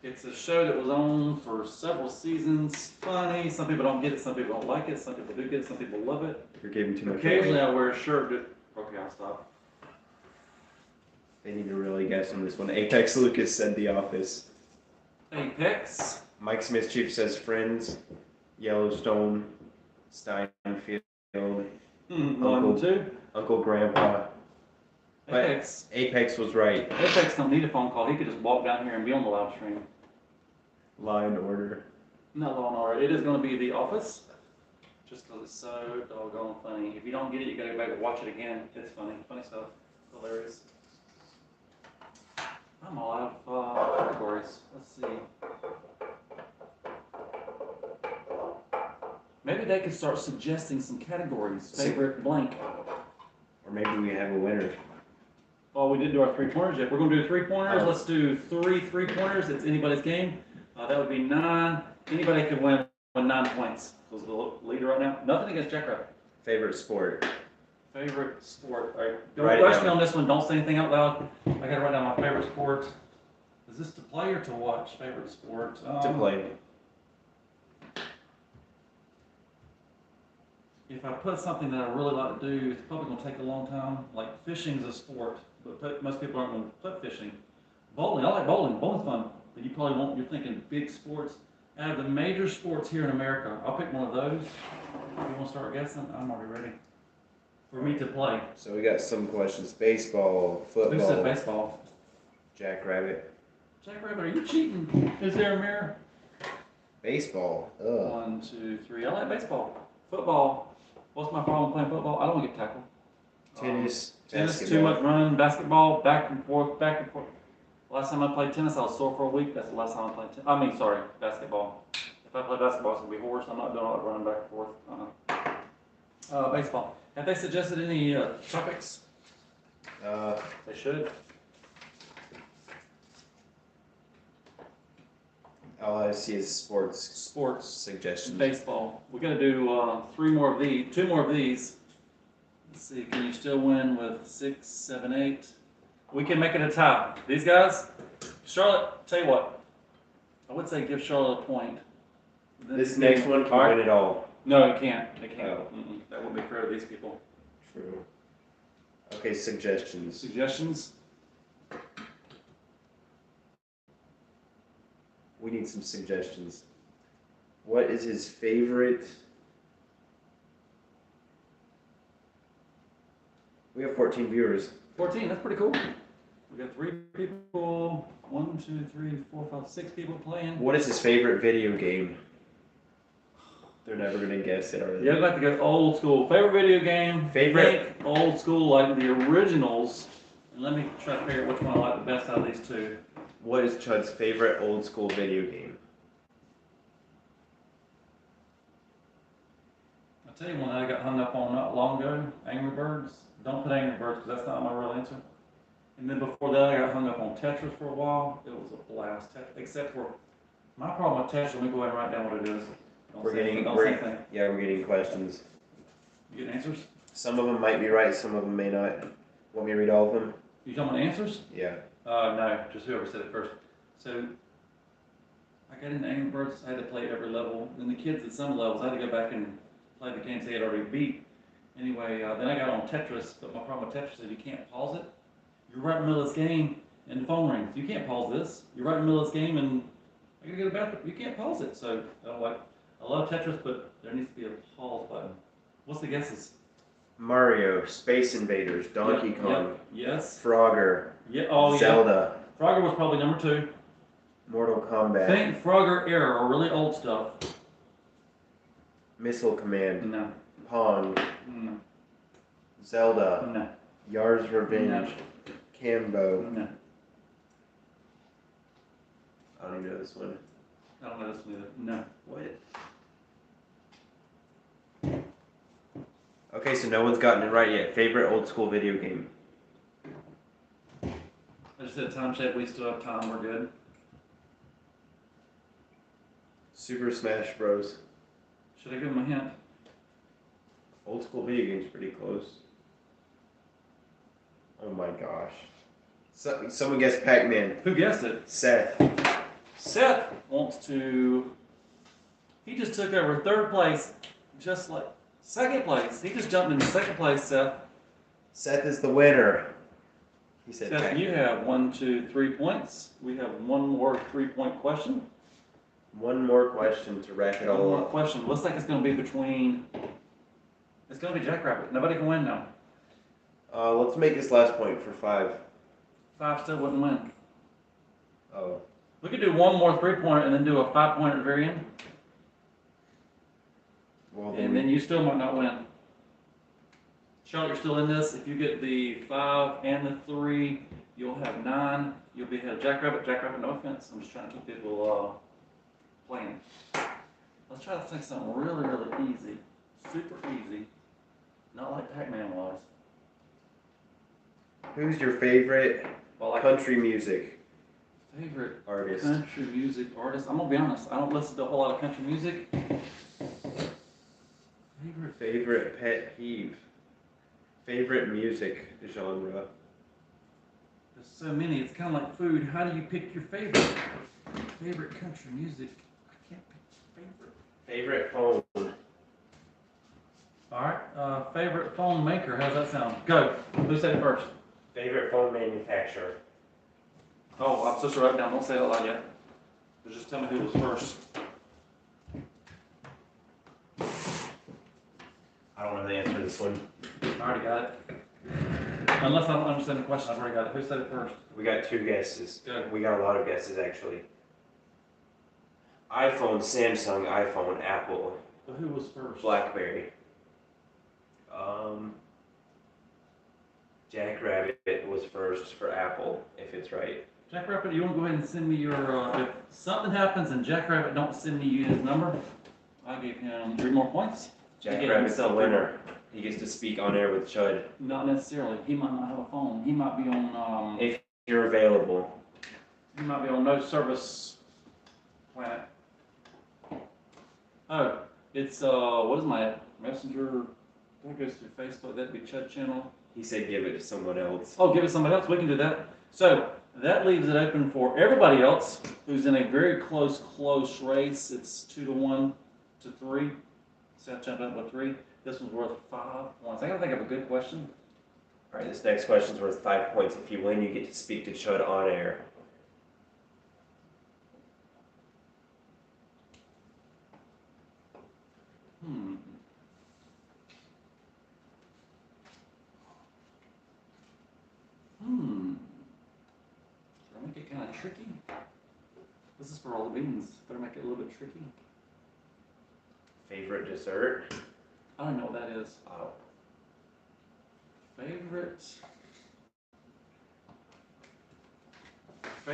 It's a show that was on for several seasons. Funny. Some people don't get it. Some people don't like it. Some people do get it. Some people love it. You're giving too much Occasionally, away. I wear a shirt that. Okay, I'll stop. They need to really guess on this one. Apex Lucas said The Office. Apex. Mike Smith Chief says Friends. Yellowstone. Steinfeld. 1 and 2. Uncle Grandpa. But Apex. Apex was right. Apex don't need a phone call. He could just walk down here and be on the live stream. Law and Order. Not Law and Order. It is going to be The Office. Just because it's so doggone funny. If you don't get it, you got to go back and watch it again. It's funny. Funny stuff. Hilarious. I'm all out of categories. Let's see. Maybe they could start suggesting some categories. Favorite blank. Or maybe we have a winner. Oh, we didn't do our 3-pointers yet. We're going to do 3-pointers. Let's do 3 3-pointers. It's anybody's game. That would be 9. Anybody could win 9 points. Who's the leader right now? Nothing against Jackrabbit. Favorite sport. Favorite sport. All right. Don't Write it rush down. me on this one. Don't say anything out loud. I got to write down my favorite sport. Is this to play or to watch? Favorite sport. To play. If I put something that I really like to do, it's probably going to take a long time. Like fishing is a sport, but most people aren't going to put fishing. Bowling, I like bowling. Bowling's fun, but you probably won't. You're thinking big sports. Out of the major sports here in America, I'll pick one of those. If you want to start guessing, I'm already ready. For me to play. So we got some questions. Baseball, Who said football, baseball? Jackrabbit. Jackrabbit, are you cheating? Is there a mirror? Baseball. Ugh. 1, 2, 3. I like baseball. Football. What's my problem playing football? I don't want to get tackled. Tennis. Tennis, too basketball. much running. Basketball, back and forth, back and forth. Last time I played tennis, I was sore for a week. That's the last time I played tennis. Basketball. If I play basketball, it's going to be horse. I'm not doing all that running back and forth. Baseball. Have they suggested any topics? They should. All I see is sports Sports, suggestions. baseball. We're gonna do two more of these. Let's see, can you still win with 6, 7, 8? We can make it a tie. These guys, Charlotte, tell you what, I would say give Charlotte a point. This next one can win it all. No, it can't. It can't. Oh. That wouldn't be fair to these people. True. Okay, suggestions. Suggestions? We need some suggestions. What is his favorite? We have 14 viewers. 14, that's pretty cool. We got 3 people, 1, 2, 3, 4, 5, 6 people playing. What is his favorite video game? They're never gonna guess it, are they? Yeah, I'd like to go old school. Favorite video game? Favorite? Think old school, like the originals. And let me try to figure out which one I like the best out of these two. What is Chud's favorite old school video game? I'll tell you one that I got hung up on not long ago, Angry Birds. Don't put Angry Birds because that's not my real answer. And then before that I got hung up on Tetris for a while. It was a blast, except for my problem with Tetris. Let me go ahead and write down what it is. Don't say anything. We're getting questions. You get answers? Some of them might be right, some of them may not. Want me to read all of them? You talking about answers? Yeah. No, just whoever said it first. So, I got into Angry Birds, I had to play every level. And the kids at some levels, I had to go back and play the games they had already beat. Anyway, then I got on Tetris, but my problem with Tetris is you can't pause it. You're right in the middle of this game, and the phone rings. You can't pause this. You're right in the middle of this game, and I gotta go to the bathroom. You can't pause it. So, I love Tetris, but there needs to be a pause button. What's the guesses? Mario, Space Invaders, Donkey Yep, Kong, yep, yes. Frogger, Yeah, oh, Zelda, yeah. Frogger was probably number 2. Mortal Kombat, Think Frogger era, or really old stuff. Missile Command, No. Pong, No. Zelda, No. Yar's Revenge, Cambo. No. I don't even know this one. I don't know this one either. No. What? Okay, so no one's gotten it right yet. Favorite old school video game? I just said time check. We still have time. We're good. Super Smash Bros. Should I give him a hint? Old school video game's pretty close. Oh my gosh. Someone guessed Pac-Man. Who guessed it? Seth. Seth wants to. He just took over 3rd place, just like 2nd place. He just jumped into 2nd place, Seth. Seth is the winner. He said Seth, Pac-Man. you have 1, 2, 3 points. We have one more 3-point question. One more question to wrap it One all more up. question. Looks like it's going to be between. It's going to be Jackrabbit. Nobody can win now. Let's make this last point for 5. 5 still wouldn't win. Oh. We could do one more 3-pointer and then do a 5-pointer at the very end. Well, And then you still might not win. Charlotte, you're still in this. If you get the 5 and the 3, you'll have 9. You'll be ahead of Jackrabbit. Jackrabbit, no offense. I'm just trying to keep people playing. Let's try to think something really, really easy. Super easy. Not like Pac-Man was. Who's your favorite Well, country music favorite artist? country music artist? I'm going to be honest. I don't listen to a whole lot of country music. Favorite pet peeve? Favorite music genre? There's so many. It's kind of like food. How do you pick your favorite? Favorite country music. I can't pick favorite. Favorite phone? All right. Favorite phone maker. How's that sound? Go. Who said it first? Favorite phone manufacturer? Oh, I'm supposed to write it down. Don't say it out loud yet. But just tell me who was first. I don't know the answer to this one. I already got it. Unless I don't understand the question, I've already got it. Who said it first? We got 2 guesses. Good. We got a lot of guesses actually. iPhone, Samsung, iPhone, Apple, But who was first? BlackBerry. Jackrabbit was first for Apple, if it's right. Jackrabbit, you want to go ahead and send me your, if something happens and Jackrabbit don't send me you his number, I'll give him 3 more points. Jackrabbit's the winner. He gets to speak on air with Chud. Not necessarily. He might not have a phone. He might be on. If you're available. He might be on no service planet. Oh, it's what is my messenger? That goes through Facebook. That'd be Chud channel. He said give it to someone else. Oh, give it to somebody else. We can do that. So that leaves it open for everybody else who's in a very close race. It's 2-1 to 3. Seth jumped up with 3. This one's worth 5 points. I gotta think of a good question. All right, this next question's worth 5 points. If you win, you get to speak to Chud on air. Should I make it kind of tricky? This is for all the beans. Better make it a little bit tricky. Favorite dessert? I don't know what that is. Oh. Favorite. I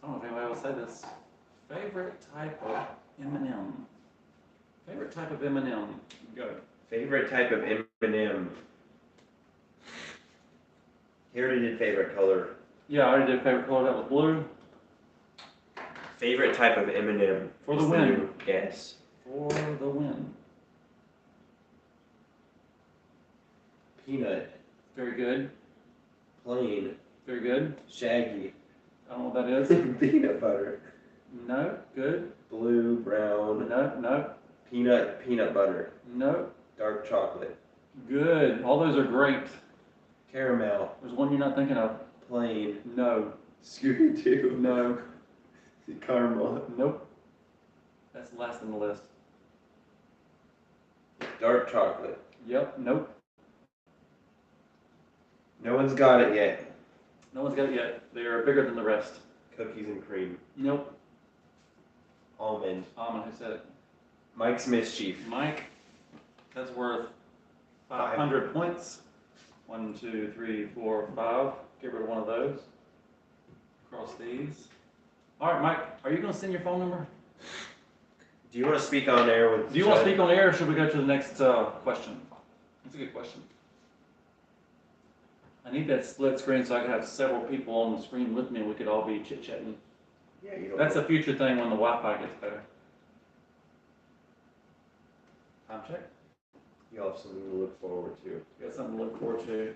don't know if anybody will say this. Favorite type of M&M. Favorite type of M&M. Go. Favorite type of M&M. He already did favorite color. Yeah, I already did favorite color. That was blue. Favorite type of M&M. For the win. Yes. For the win. Peanut. Very good. Plain. Very good. Shaggy. I don't know what that is. Peanut butter. No. Good. Blue, brown. No. Peanut butter. No. Dark chocolate. Good. All those are great. Caramel. There's one you're not thinking of. Plain. No. Scooby-Doo. No. Caramel. Nope. That's the last on the list. Dark chocolate. Yep. Nope. No one's got it yet. No one's got it yet. They are bigger than the rest. Cookies and cream. Nope. Almond. Almond, who said it? Mike's Mischief. Mike. That's worth 500 points. 1, 2, 3, 4, 5. Get rid of one of those. Cross these. All right, Mike. Are you going to send your phone number? Do you want to speak on air with? Do you want to speak on air, or should we go to the next question? That's a good question. I need that split screen so I can have several people on the screen with me and we could all be chit-chatting. Yeah, you don't. That's a future thing when the Wi-Fi gets better. Time check. You'll have something to look forward to. Got something to look forward to.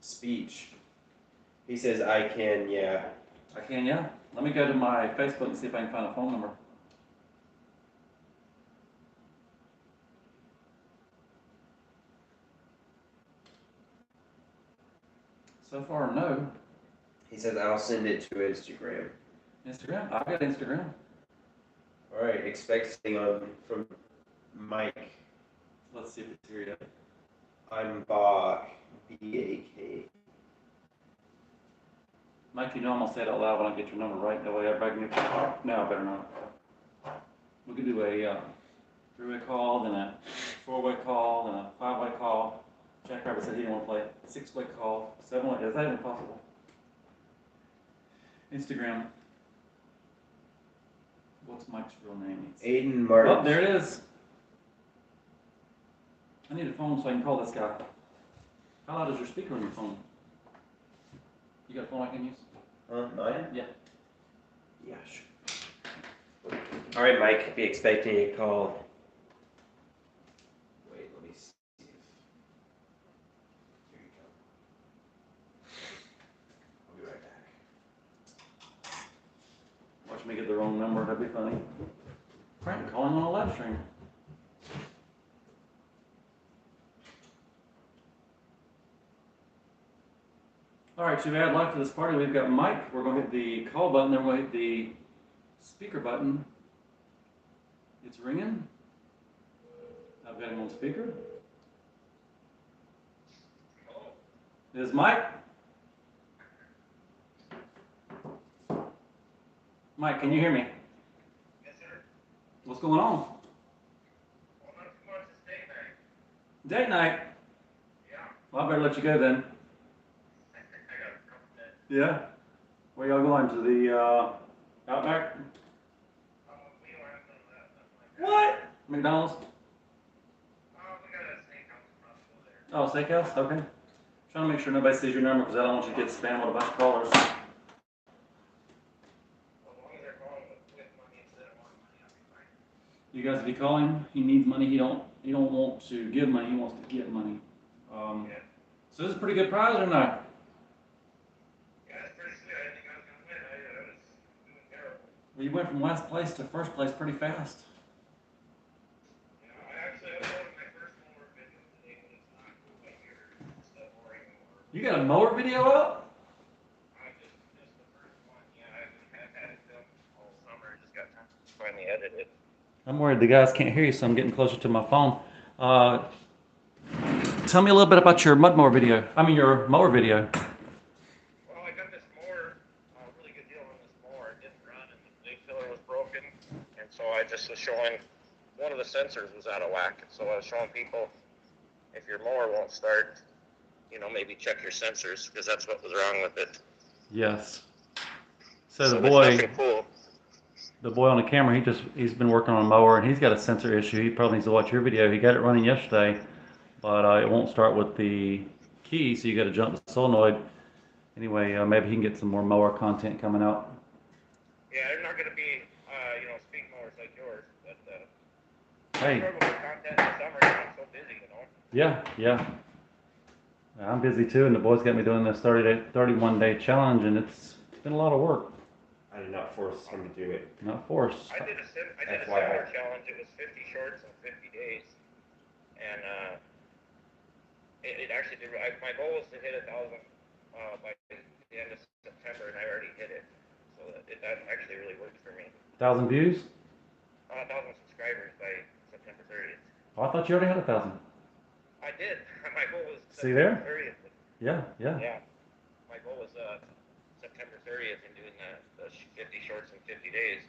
Speech. He says, I can, yeah. I can, yeah. Let me go to my Facebook and see if I can find a phone number. So far, no. He says, I'll send it to Instagram. Instagram? I've got Instagram. All right, expect something on from Mike. Let's see if it's here yet. I'm Bach, B-A-K. Mike, you know I'm going to say it out loud when I get your number right. That way everybody can get. No, I better not. We could do a 3-way call, then a 4-way call, then a 5-way call. Jack Rabbit said he didn't want to play 6-way call, 7-way. Is that even possible? Instagram. What's Mike's real name? Aiden Martin. Oh, there it is. I need a phone so I can call this guy. How loud is your speaker on your phone? You got a phone I can use? Mine? Yeah. Yeah, sure. All right, Mike, be expecting a call. Wait, let me see if... Here you go. I'll be right back. Watch me get the wrong number, that'd be funny. Frank calling on a live stream. All right, to add life to this party, we've got Mike. We're going to hit the call button, then we'll hit the speaker button. It's ringing. I've got him on speaker. Is Mike? Mike, can you hear me? Yes, sir. What's going on? Well, not too much. It's date night. Date night. Yeah. Well, I better let you go then. I got a couple Yeah. Where y'all going, to the Outback? We don't have none of that, nothing like that. What? McDonald's? We got a steakhouse across the road there. Oh, steakhouse? Okay. Trying to make sure nobody sees your number because I don't want you to get spammed with a bunch of callers. Well, as long as they're calling with money instead of wanting money, I'll be fine. You guys, if you call him, he needs money. He don't want to give money. He wants to get money. Yeah. So this is a pretty good prize or not? Yeah, it's pretty sweet. I didn't think I was gonna win. I was doing terrible. Well, you went from last place to first place pretty fast. Yeah, I was on my first mower video today, but it's not cool like your stuff boring or. You got a mower video up? Just the first one. Yeah, I've had it filmed all summer. I just got time to finally edit it. I'm worried the guys can't hear you, so I'm getting closer to my phone. Tell me a little bit about your mud mower video. Your mower video. Well, I got this mower, really good deal on this mower. It didn't run, and the blade filler was broken, and so I just was showing one of the sensors was out of whack. So I was showing people if your mower won't start, maybe check your sensors because that's what was wrong with it. Yes. So So the it's boy, nothing cool. the boy on the camera, he's been working on a mower and he's got a sensor issue. He probably needs to watch your video. He got it running yesterday, but it won't start with the key, so you got to jump the solenoid. Anyway, maybe he can get some more mower content coming out. Yeah, they're not going to be, speed mowers like yours, but I Hey. struggle with content in the summer because I'm so busy, Yeah. I'm busy too, and the boys got me doing this 31-day challenge, and it's been a lot of work. I did not force him to do it. Not forced. I did a FYI. similar challenge. It was 50 shorts in 50 days, and it actually did. My goal was to hit 1,000 by the end of September, and I already hit it. So that actually really worked for me. 1,000 views? 1,000 subscribers by September 30th. Oh, I thought you already had 1,000. I did. My goal was See September there? 30th. Yeah. Yeah. My goal was September 30th and doing the 50 shorts in 50 days.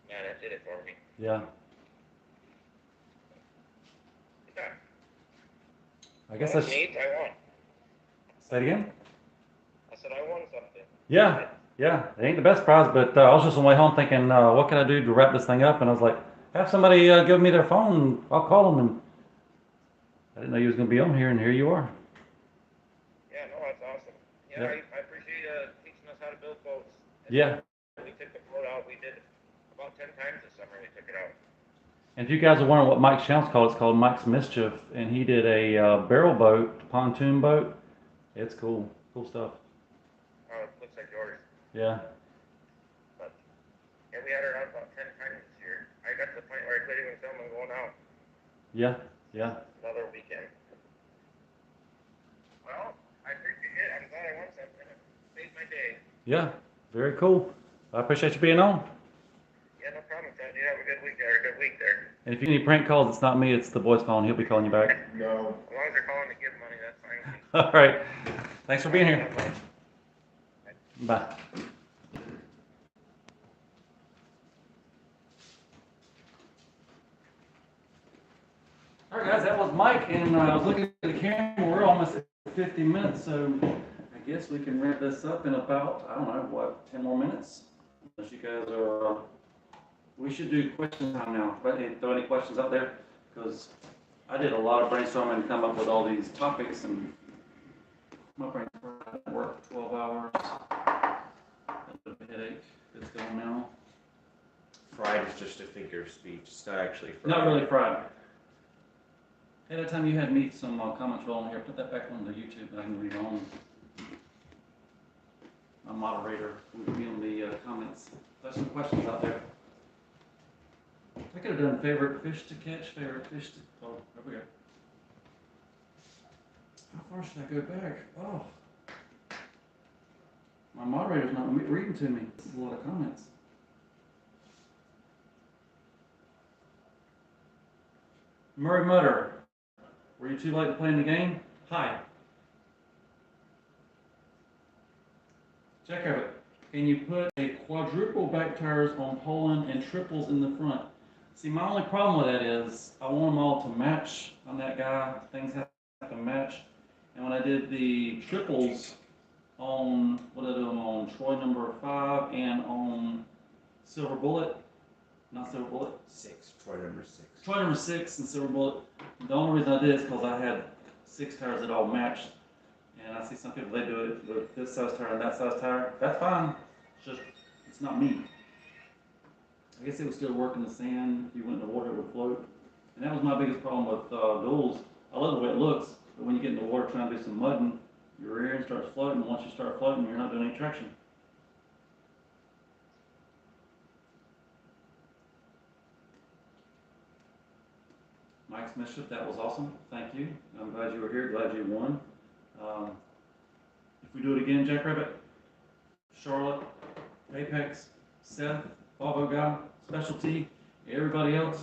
Man, that did it for me. Yeah. Yeah. I guess Well, that's. that's neat. I won. Say it again? I said I won something. Yeah. It ain't the best prize, but I was just on the way home thinking, what can I do to wrap this thing up? And I was like, have somebody give me their phone, and I'll call them. And I didn't know you was going to be on here, and here you are. Yeah, no, that's awesome. Yeah, Yep. I appreciate teaching us how to build boats. Yeah. We took the boat out. We did about 10 times this summer. We took it out. And if you guys are wondering what Mike's channel's called, it's called Mike's Mischief, and he did a barrel boat, pontoon boat. It's cool stuff. It looks like yours. Yeah. But yeah, we had her out about 10 times this year. I got to the point where I couldn't even film and going out. Yeah. Another weekend. Well, I appreciate it. I'm glad I won something. It made my day. Yeah. Very cool. I appreciate you being on. Yeah, no problem, Ted. You have a good week there. A good week there. And if you need prank calls, it's not me, it's the boys calling. He'll be calling you back. No. As long as they're calling to give money, that's fine. All right. Thanks for being here. Bye. All right, guys, that was Mike, and I was looking at the camera. We're almost at 50 minutes, so I guess we can wrap this up in about, 10 more minutes? Unless you guys are, we should do question time now. Throw any questions out there, because I did a lot of brainstorming to come up with all these topics, and my brain worked 12 hours. A bit of a headache. It's going now. Fried is just a figure of speech. It's not actually fried. Not really fried. Hey, that time you had me some comments rolling here. Put that back on the YouTube and I can read on. My moderator will be on the comments. There's some questions out there. I could have done favorite fish to catch, favorite fish to. Oh, there we go. How far should I go back? Oh. My moderator's not reading to me. This is a lot of comments. Murray Mutter. Were you too late to play in the game? Hi. Check out it. Can you put a quadruple back tires on Poland and triples in the front? See, my only problem with that is I want them all to match on that guy. Things have to match. And when I did the triples, on, what did I do them on? Troy number 5 and on Silver Bullet. Not Silver Bullet. 6. Troy number 6. Troy number 6 and Silver Bullet. The only reason I did is because I had 6 tires that all matched. And I see some people, they do it with this size tire and that size tire. That's fine. It's just, it's not me. I guess it would still work in the sand. If you went in the water, it would float. And that was my biggest problem with duals. I love the way it looks, but when you get in the water trying to do some mudding, your rear end starts floating. And once you start floating, you're not doing any traction. Mike Smithship, that was awesome. Thank you. I'm glad you were here. Glad you won. If we do it again, Jackrabbit, Charlotte, Apex, Seth, Volvo Guy, Specialty, everybody else.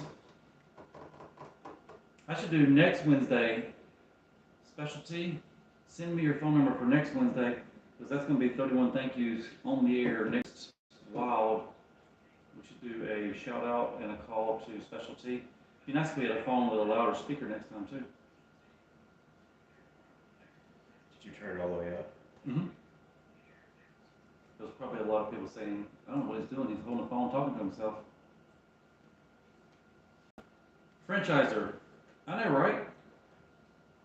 I should do next Wednesday. Specialty, send me your phone number for next Wednesday, because that's going to be 31 thank yous on the air next Wild. We should do a shout out and a call to Specialty. It'd be nice if we had a phone with a louder speaker next time too. Did you turn it all the way up? Mm-hmm. There's probably a lot of people saying, I don't know what he's doing. He's holding the phone talking to himself. Franchiser. I know, right?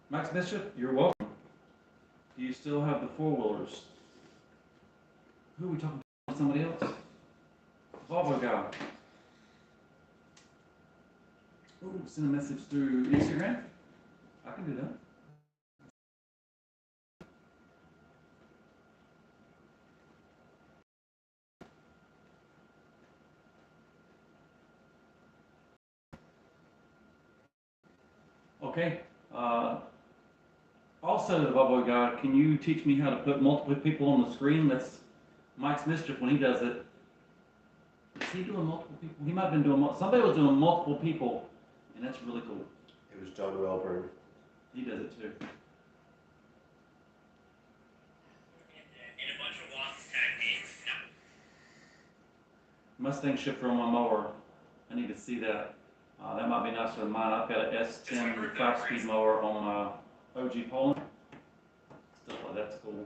Max Bishop, you're welcome. Do you still have the four-wheelers? Who are we talking to? Somebody else? Volvo guy. Ooh, send a message through Instagram? I can do that. Okay. Also, the Volvo guy, can you teach me how to put multiple people on the screen? That's Mike's mischief when he does it. Is he doing multiple people? He might have been doing, somebody was doing multiple people, and that's really cool. It was John Welburn. He does it too. In a bunch of walks tag teams. Mustang shifter on my mower. I need to see that. That might be nicer than mine. I've got an S10 5-speed mower on my OG Poland. Stuff like that's cool.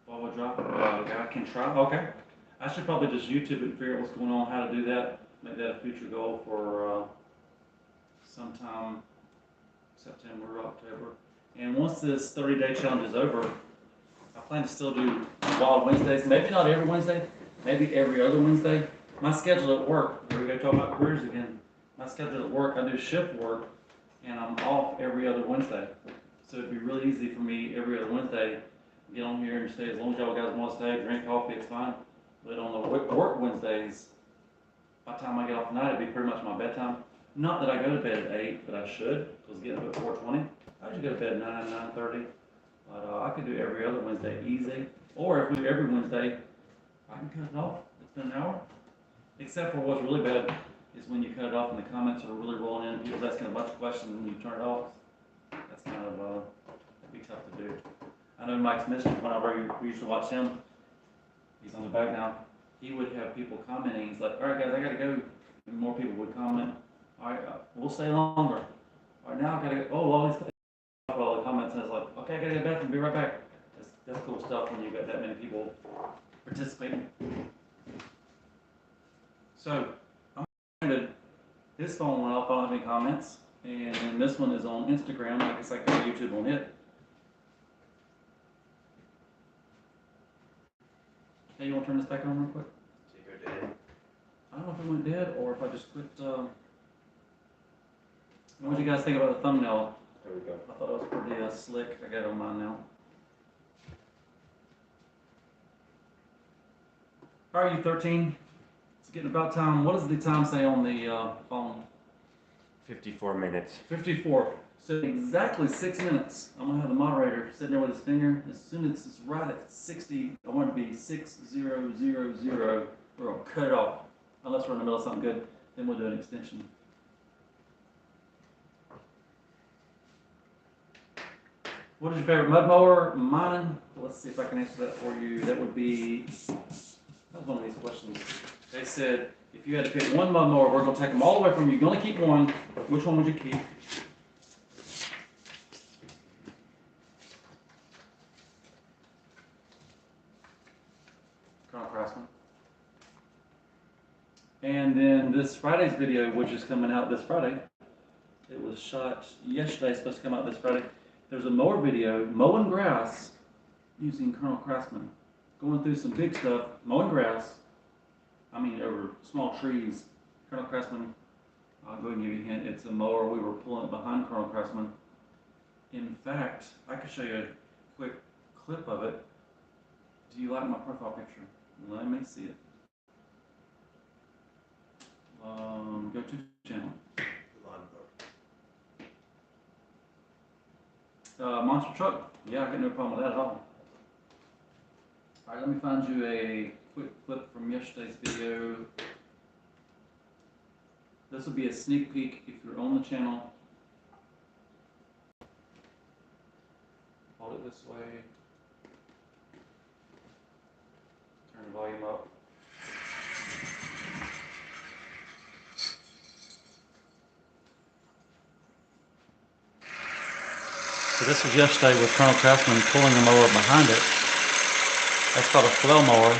Volvo drop. Guy can try. Okay. I should probably just YouTube it and figure out what's going on, how to do that. Make that a future goal for sometime September, October. And once this 30-day challenge is over, I plan to still do Wild Wednesdays. Maybe not every Wednesday, maybe every other Wednesday. My schedule at work, here we go talk about careers again. My schedule at work, I do shift work, and I'm off every other Wednesday. So it'd be really easy for me every other Wednesday to get on here and stay as long as y'all guys want to stay, drink coffee, it's fine. But on the work Wednesdays, by the time I get off tonight, it'd be pretty much my bedtime. Not that I go to bed at 8, but I should, because getting up at 4:20. I usually go to bed at 9, 9:30. But I could do every other Wednesday easy. Or if we do every Wednesday, I can cut it off. It's been an hour. Except for what's really bad is when you cut it off and the comments are really rolling in, people's asking a bunch of questions and you turn it off. That's kind of, that'd be tough to do. I know Mike's Mischief, whenever we used to watch him, he's on the back now, he would have people commenting. He's like, all right guys, I gotta go. And more people would comment. All right, we'll stay longer. All right, now I gotta go. Oh, all the comments, and it's like, okay, I gotta go to the bathroom, be right back. That's cool stuff when you got that many people participating. So, I'm going to, his phone went off, I don't have any comments, and then this one is on Instagram. I guess I can go to YouTube on it. Hey, you want to turn this back on real quick? Did you go dead? I don't know if it went dead or if I just quit. What do you guys think about the thumbnail? There we go. I thought it was pretty slick. I got it on mine now. All right, you 13. It's getting about time. What does the time say on the phone? 54 minutes. 54. So exactly 6 minutes. I'm gonna have the moderator sitting there with his finger. As soon as it's right at 60, I want it to be 6000. We're gonna cut it off. Unless we're in the middle of something good, then we'll do an extension. What is your favorite mud mower? Mine. Let's see if I can answer that for you. That would be. That was one of these questions. They said if you had to pick one mud mower, we're gonna take them all the way from you. You're gonna keep one. Which one would you keep? And then this Friday's video, which is coming out this Friday, it was shot yesterday, supposed to come out this Friday. There's a mower video, mowing grass using Colonel Craftsman. Going through some big stuff, mowing grass, I mean over small trees. Colonel Craftsman, I'll go ahead and give you a hint, it's a mower, we were pulling it behind Colonel Craftsman. In fact, I could show you a quick clip of it. Do you like my profile picture? Let me see it. Go to channel. Monster truck. Yeah, I got no problem with that at all. All right, let me find you a quick clip from yesterday's video. This will be a sneak peek if you're on the channel. Hold it this way. Turn the volume up. So this was yesterday with Colonel Craftsman pulling the mower behind it. That's called a flail mower.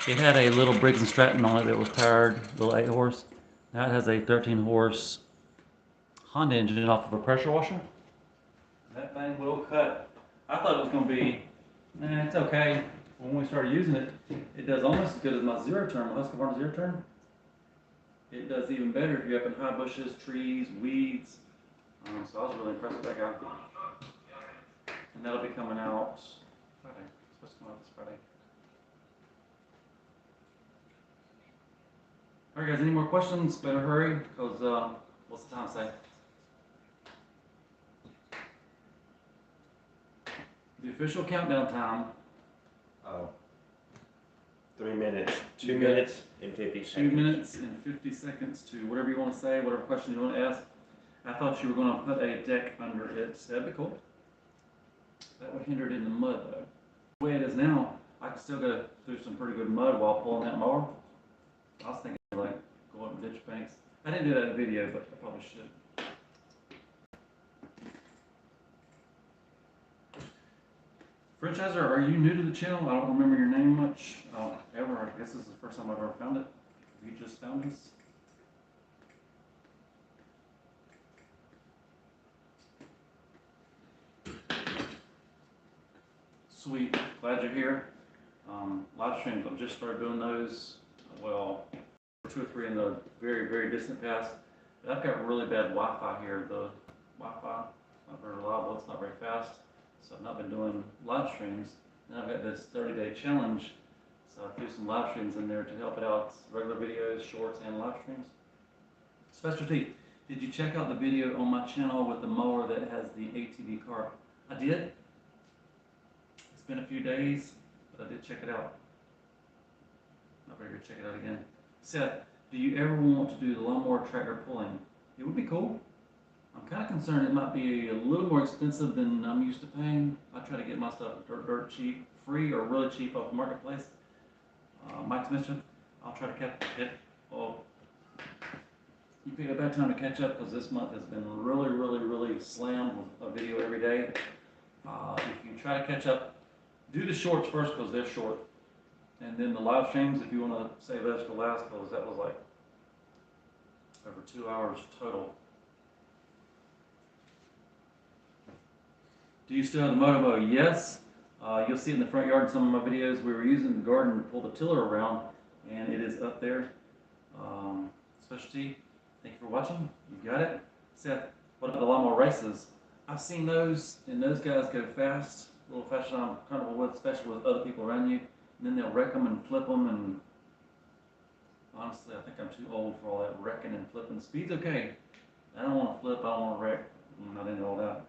It had a little Briggs & Stratton on it that was powered, little 8 horse. Now it has a 13 horse Honda engine off of a pressure washer. That thing will cut. I thought it was going to be, it's okay. When we started using it, it does almost as good as my zero turn, my Husqvarna zero turn. It does even better if you're up in high bushes, trees, weeds. So I was really impressed with that guy. And that'll be coming out Friday. It's supposed to come out this Friday. Alright guys, any more questions? Better hurry, because what's the time say? The official countdown time. Oh. 3 minutes. 2 You got minutes and 50 2 seconds. minutes and 50 seconds to whatever you want to say, whatever question you want to ask. I thought you were going to put a deck under it. That'd be cool. That would hinder it in the mud though. The way it is now, I can still go through some pretty good mud while pulling that mower. I was thinking like go up ditch banks. I didn't do that in the video, but I probably should. Franchiser, are you new to the channel? I don't remember your name much. Ever. I guess this is the first time I've ever found it. You just found this? Sweet. Glad you're here. Live streams, I've just started doing those. Well, 2 or 3 in the very, very distant past. But I've got really bad Wi-Fi here. The Wi-Fi is not very reliable. It's not very fast. So I've not been doing live streams. And I've got this 30-day challenge. So I threw some live streams in there to help it out. It's regular videos, shorts, and live streams. Specialty, did you check out the video on my channel with the mower that has the ATV car? I did. It's been a few days, but I did check it out. I better go check it out again. Seth, do you ever want to do the lawnmower tractor pulling? It would be cool. I'm kind of concerned it might be a little more expensive than I'm used to paying. I try to get my stuff dirt cheap, free or really cheap off the marketplace. Mike's Mission, I'll try to catch it. Oh, you pick a bad time to catch up because this month has been really slammed with a video every day. If you try to catch up, do the shorts first because they're short. And then the live streams, if you want to save those for last, because that was like over 2 hours total. Do you still have the Motomo? Yes. You'll see it in the front yard in some of my videos. We were using the garden to pull the tiller around, and it is up there. Specialty, thank you for watching. You got it. Seth, what about the lawnmower races? I've seen those, and those guys go fast, a little faster than I'm comfortable with, especially with other people around you. And then they'll wreck them and flip them, and honestly, I think I'm too old for all that wrecking and flipping. Speed's okay. I don't want to flip, I don't want to wreck. I'm not into all that.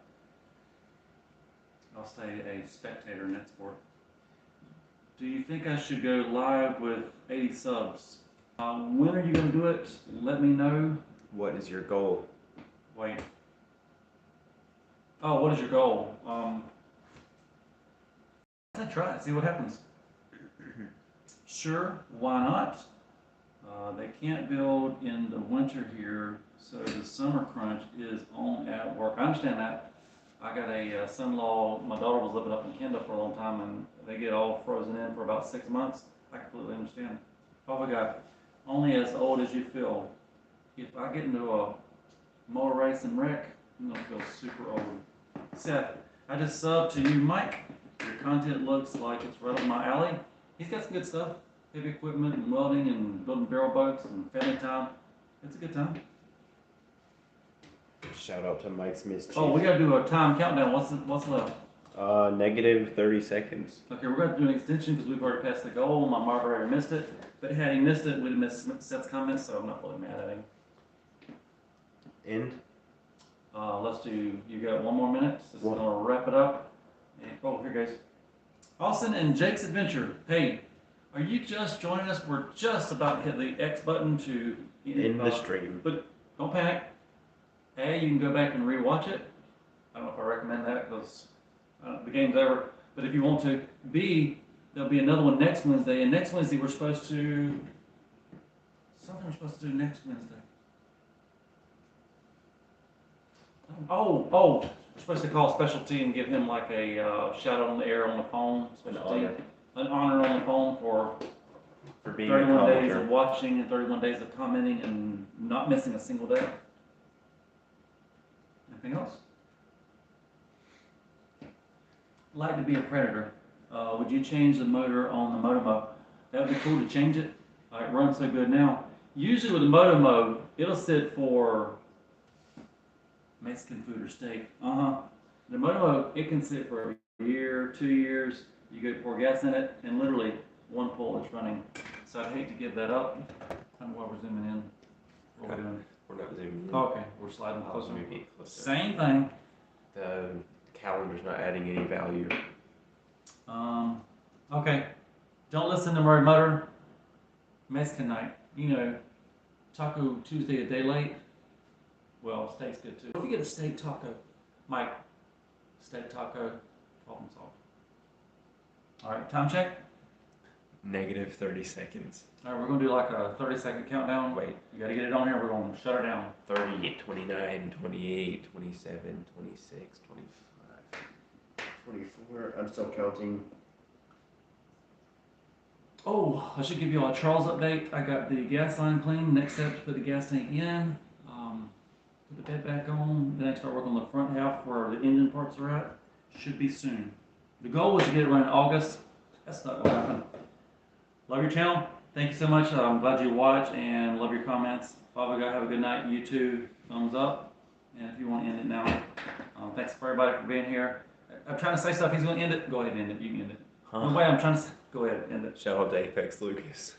I'll stay a spectator in that sport. Do you think I should go live with 80 subs? When are you going to do it? Let me know. What is your goal? Wait. Oh, what is your goal? Let's try it, see what happens. Sure, why not? They can't build in the winter here, so the summer crunch is on at work. I understand that. I got a son-in-law, my daughter was living up in Kendall for a long time, and they get all frozen in for about 6 months. I completely understand. Father God, only as old as you feel. If I get into a motor race and wreck, I'm gonna feel super old. Seth, I just subbed to you, Mike. Your content looks like it's right up my alley. He's got some good stuff. Heavy equipment and welding and building barrel boats and family time. It's a good time. Shout out to Mike's Mischief. Oh, we gotta do a time countdown. What's left? Negative 30 seconds. Okay, we're gonna do an extension because we've already passed the goal. My moderator missed it. But had he missed it, we'd have missed Seth's comments, so I'm not really mad at him. End. Let's do, you got 1 more minute. This is One. gonna wrap it up. And, oh, here goes. Austin and Jake's Adventure. Hey, are you just joining us? We're just about to hit the X button to In the stream. But don't panic. A, you can go back and rewatch it. I don't know if I recommend that because the game's over. But if you want to. B, there'll be another one next Wednesday. And next Wednesday we're supposed to, something we're supposed to do next Wednesday. Oh, we're supposed to call Specialty and give him like a shout out on the air on the phone. Specialty, an honor on the phone for being a 31 days commenter. of watching and 31 days of commenting and not missing a single day. Anything else? Like to be a predator. Would you change the motor on the Motomo? That would be cool to change it. It runs so good now. Usually with the Motomo, it'll sit for Mexican food or steak. The Motomo, it can sit for a year, 2 years. You go pour gas in it, and literally one pull it's running. So I'd hate to give that up. I don't know why we're zooming in. What are we doing? We're not zooming in. Okay, we're sliding I was closer. moving closer. Same thing. The calendar's not adding any value. Okay. Don't listen to Murray Mutter. Mexican night. You know, Taco Tuesday a day late. Well, steak's good too. If you get a steak taco, Mike, steak taco, problem solved. All right, time check. Negative 30 seconds. All right, we're gonna do like a 30-second countdown. Wait. You gotta get it on here. We're gonna shut her down. 30, 29, 28, 27, 26, 25, 24. I'm still counting. Oh, I should give you all a Charles update. I got the gas line clean. Next step to put the gas tank in. Put the bed back on. Then I start working on the front half where the engine parts are at. Should be soon. The goal was to get it running in August. That's not gonna happen. Love your channel. Thank you so much. I'm glad you watched and love your comments. Father God, have a good night. You too. Thumbs up. And if you want to end it now, thanks for everybody for being here. I'm trying to say stuff. He's going to end it. Go ahead and end it. You can end it. Huh? No way. I'm trying to go ahead and end it. Shout out to Apex Lucas.